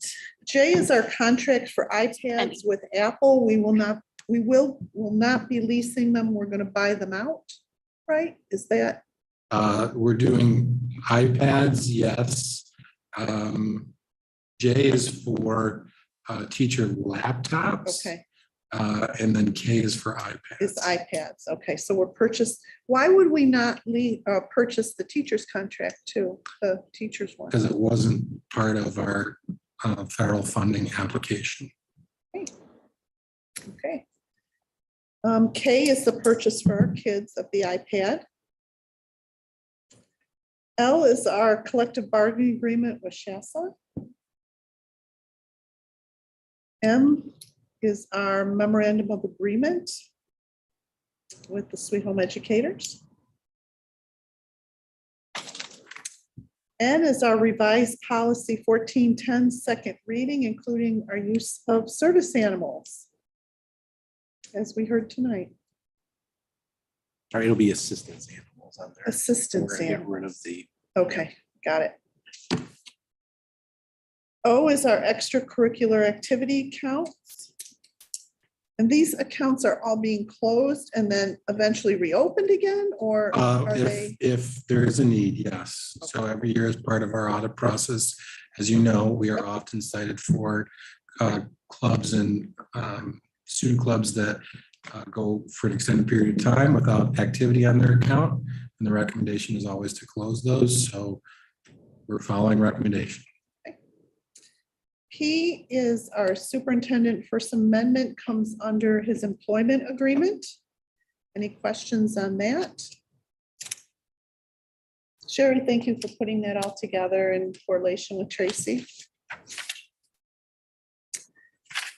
J is our contract for iPads with Apple. We will not be leasing them. We're going to buy them out, right? Is that? We're doing iPads, yes. J is for teacher laptops. Okay. And then K is for iPads. Is iPads. Okay, so why would we not purchase the teacher's contract too, the teacher's one? Because it wasn't part of our federal funding application. Okay. K is the purchase for our kids of the iPad. L is our collective bargaining agreement with SHASA. M is our memorandum of agreement with the Sweet Home Educators. N is our revised policy 1410 second reading, including our use of service animals, as we heard tonight. Sorry, it'll be assistance animals on there. Assistance We're gonna get rid animals. of the. Okay, got it. O is our extracurricular activity accounts. And these accounts are all being closed and then eventually reopened again, or are they? If there is a need, yes. So every year as part of our audit process, as you know, we are often cited for clubs and student clubs that go for an extended period of time without activity on their account. And the recommendation is always to close those. So we're following recommendation. P is our superintendent. First amendment comes under his employment agreement. Any questions on that? Sherry, thank you for putting that all together in correlation with Tracy.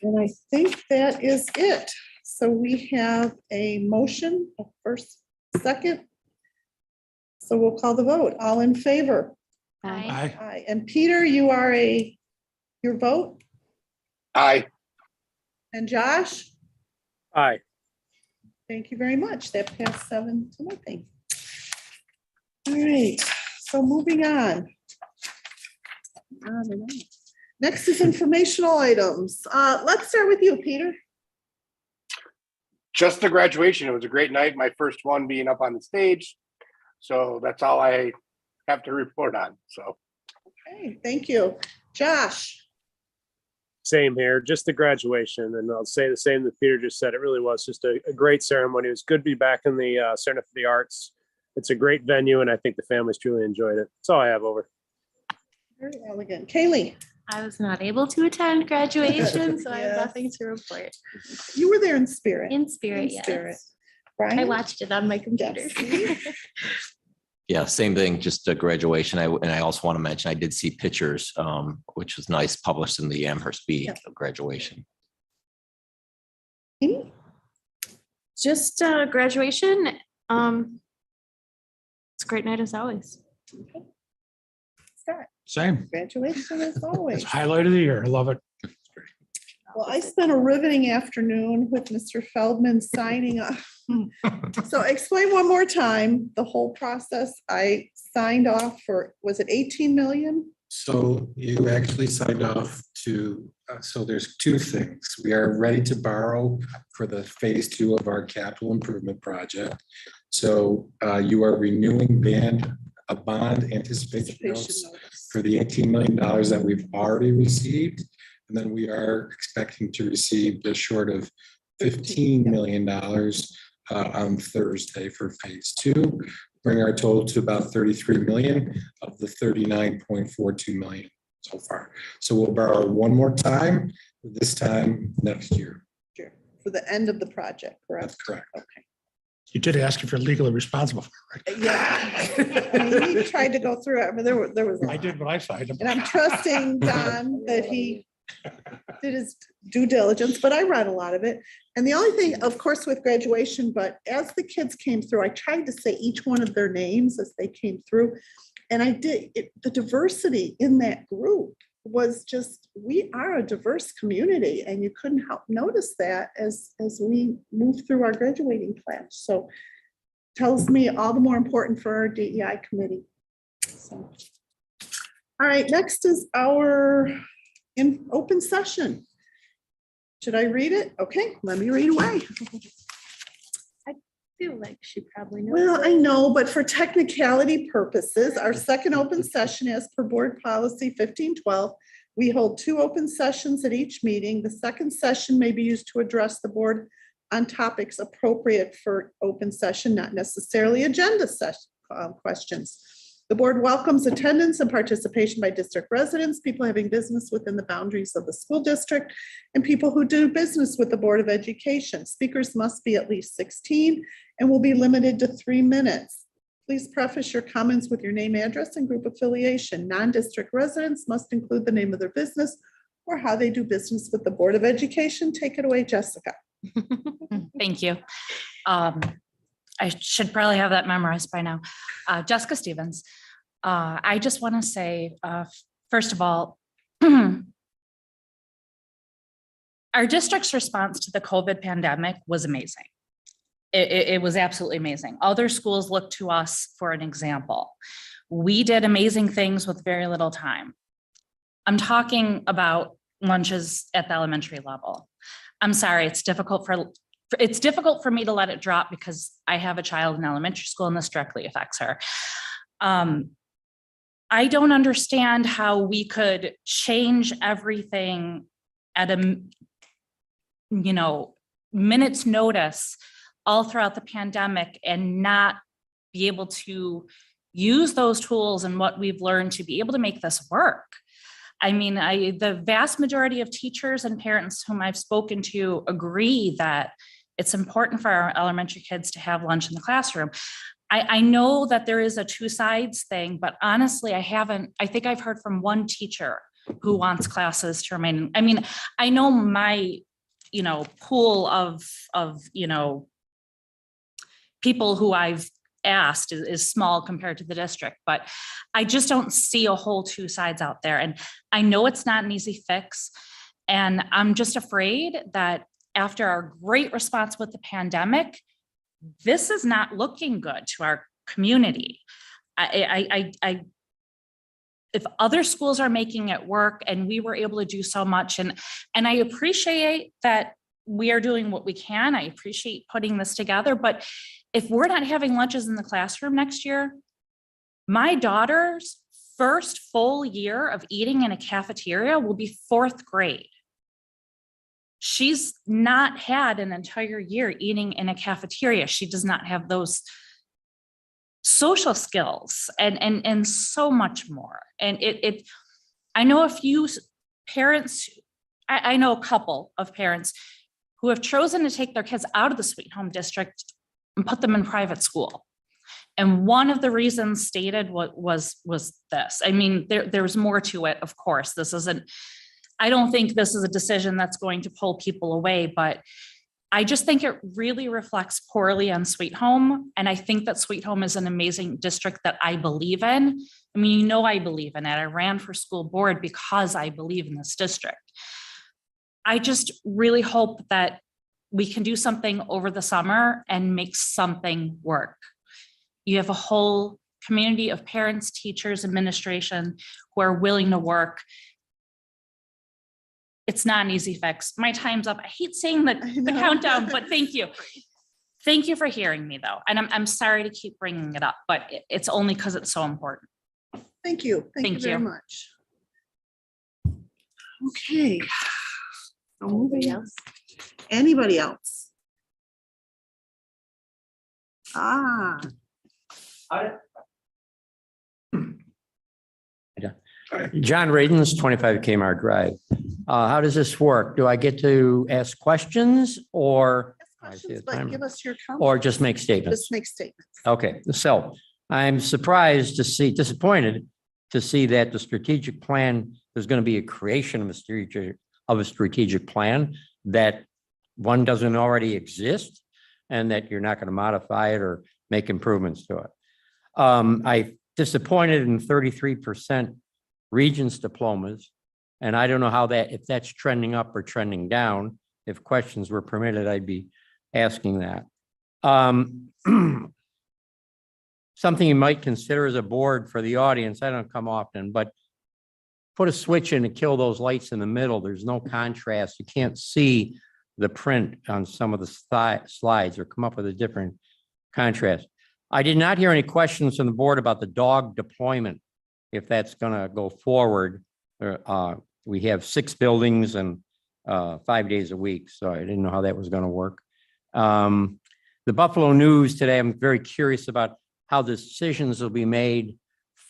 And I think that is it. So we have a motion, a first, second. So we'll call the vote. All in favor? Aye. Aye. And Peter, you are your vote? Aye. And Josh? Aye. Thank you very much. That passed 7-0. All right, so moving on. On and on. Next is informational items. Let's start with you, Peter. Just the graduation. It was a great night. My first one being up on the stage. So that's all I have to report on. So. Okay, thank you. Josh? Same here, just the graduation. And I'll say the same that Peter just said. It really was just a great ceremony. It was good to be back in the Center for the Arts. It's a great venue, and I think the families truly enjoyed it. That's all I have. Over. Very elegant. Kaylee? I was not able to attend graduation, so I have Yes. nothing to report. You were there in spirit. In spirit, In yes. spirit. I Brian? watched it on my computer. Yes. Yeah, same thing, just a graduation. And I also want to mention, I did see pictures, which was nice, published in the Amherst Bee Yeah. of graduation. Amy? Just graduation. It's a great night as always. Okay. Scott? Same. Graduation as It's always. highlight of the year. I love it. Well, I spent a riveting afternoon with Mr. Feldman signing up. So explain one more time, the whole process. I signed off for, was it 18 million? So you actually signed off to, so there's two things. We are ready to borrow for the phase 2 of our capital improvement project. So you are renewing a bond anticipation notes for the $18 million that we've already received. And then we are expecting to receive just short of $15 million on Thursday for phase 2, bring our total to about 33 million of the 39.42 million so far. So we'll borrow one more time, this time next year. Sure. For the end of the project, correct? That's correct. Okay. You did ask if you're legally responsible for it, right? Yeah. I mean, he tried to go through it. I mean, there was. I did what I signed. And I'm trusting Don that he did his due diligence, but I read a lot of it. And the only thing, of course, with graduation, but as the kids came through, I tried to say each one of their names as they came through. And I did, the diversity in that group was just, we are a diverse community, and you couldn't help notice that as we move through our graduating class. So tells me all the more important for our DEI committee. So, all right, next is our in open session. Should I read it? Okay, let me read away. I feel like she probably knows. Well, I know, but for technicality purposes, our second open session as per board policy 1512 We hold 2 open sessions at each meeting. The second session may be used to address the board on topics appropriate for open session, not necessarily agenda questions. The board welcomes attendance and participation by district residents, people having business within the boundaries of the school district, and people who do business with the Board of Education. Speakers must be at least 16 and will be limited to 3 minutes. Please preface your comments with your name, address, and group affiliation. Non-district residents must include the name of their business or how they do business with the Board of Education. Take it away, Jessica. Thank you. I should probably have that memorized by now. Jessica Stevens. I just want to say, first of all, our district's response to the COVID pandemic was amazing. It was absolutely amazing. Other schools looked to us for an example. We did amazing things with very little time. I'm talking about lunches at the elementary level. I'm sorry, it's difficult for me to let it drop because I have a child in elementary school and this directly affects her. I don't understand how we could change everything at a, minute's notice all throughout the pandemic and not be able to use those tools and what we've learned to be able to make this work. I mean, the vast majority of teachers and parents whom I've spoken to agree that it's important for our elementary kids to have lunch in the classroom. I know that there is a 2 sides thing, but honestly, I think I've heard from one teacher who wants classes to remain. I mean, I know my, pool of people who I've asked is small compared to the district, but I just don't see a whole 2 sides out there. And I know it's not an easy fix. And I'm just afraid that after our great response with the pandemic, this is not looking good to our community. If other schools are making it work and we were able to do so much, and I appreciate that we are doing what we can. I appreciate putting this together, but if we're not having lunches in the classroom next year, my daughter's first full year of eating in a cafeteria will be 4th grade. She's not had an entire year eating in a cafeteria. She does not have those social skills and so much more. And I know a few parents, I know a couple of parents who have chosen to take their kids out of the Sweet Home District and put them in private school. And one of the reasons stated was this. I mean, there's more to it, of course. I don't think this is a decision that's going to pull people away, but I just think it really reflects poorly on Sweet Home. And I think that Sweet Home is an amazing district that I believe in. I mean, I believe in it. I ran for school board because I believe in this district. I just really hope that we can do something over the summer and make something work. You have a whole community of parents, teachers, administration who are willing to work. It's not an easy fix. My time's up. I hate saying the countdown, but thank you. Thank you for hearing me though. And I'm sorry to keep bringing it up, but it's only because it's so important. Thank you. Thank you very much. Okay. Anybody else? Anybody else? John Radens, 25 Kmart Drive. How does this work? Do I get to ask questions or? Questions, but give us your comments. Or just make statements? Just make statements. Okay, so I'm disappointed to see that the strategic plan, there's going to be a creation of a strategic plan, that one doesn't already exist and that you're not going to modify it or make improvements to it. I disappointed in 33% Regents diplomas. And I don't know if that's trending up or trending down. If questions were permitted, I'd be asking that. Something you might consider as a board for the audience, I don't come often, but put a switch in and kill those lights in the middle. There's no contrast. You can't see the print on some of the slides, or come up with a different contrast. I did not hear any questions from the board about the dog deployment, if that's going to go forward we have 6 buildings and 5 days a week, so I didn't know how that was going to work. The Buffalo News today, I'm very curious about how the decisions will be made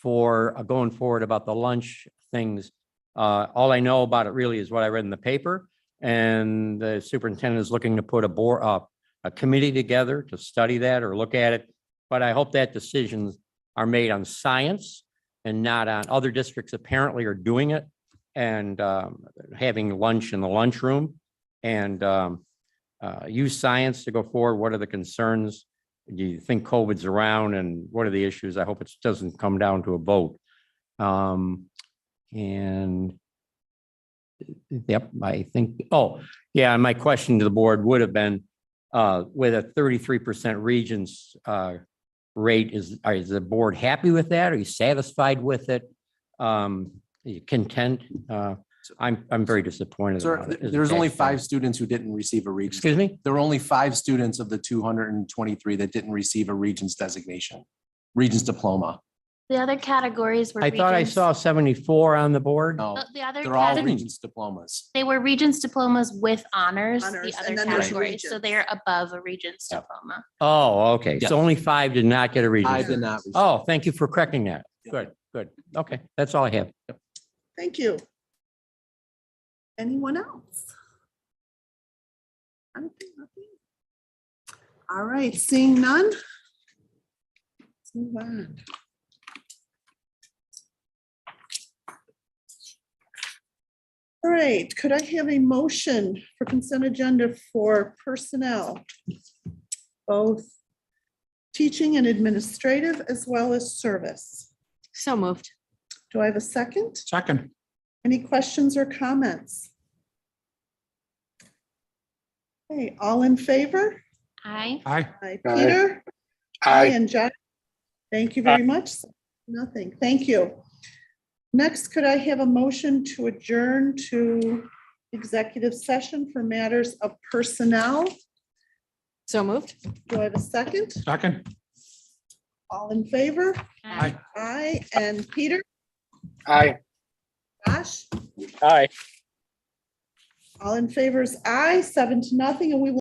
for going forward about the lunch things. All I know about it really is what I read in the paper, and the superintendent is looking to put a committee together to study that or look at it. But I hope that decisions are made on science and not on other districts apparently are doing it and having lunch in the lunchroom and use science to go forward. What are the concerns? Do you think COVID's around and what are the issues? I hope it doesn't come down to a vote. And yep, I think, oh, yeah, my question to the board would have been with a 33% Regents rate, is the board happy with that? Are you satisfied with it? Are you content? I'm very disappointed. Sir, about it as a there's only taxpayer. 5 students who didn't receive a Regents. Excuse me? There were only 5 students of the 223 that didn't receive a Regents designation, Regents diploma. The other categories were. I thought I Regents- saw 74 on the board. No, The other they're all categories, Regents diplomas. they were Regents diplomas with honors, Honors, the other and then there's categories, so Regents. they are above a Regents diploma. Oh, okay. Yes. So only 5 did not get a I Regents. did not. receive- Oh, thank you for correcting that. Yeah. Good, good. Okay, that's all I have. Thank you. Anyone else? Nothing. All right, seeing none. Let's move on. All right, could I have a motion for consent agenda for personnel? Both teaching and administrative as well as service. So moved. Do I have a second? Second. Any questions or comments? Okay, all in favor? Aye. Aye. Aye, Aye. Peter? Aye. And John? Thank you very much. Nothing. Thank you. Next, could I have a motion to adjourn to executive session for matters of personnel? So moved. Do I have a second? Second. All in favor? Aye. Aye, and Peter? Aye. Josh? Aye. All in favor is aye, 7-0, and we will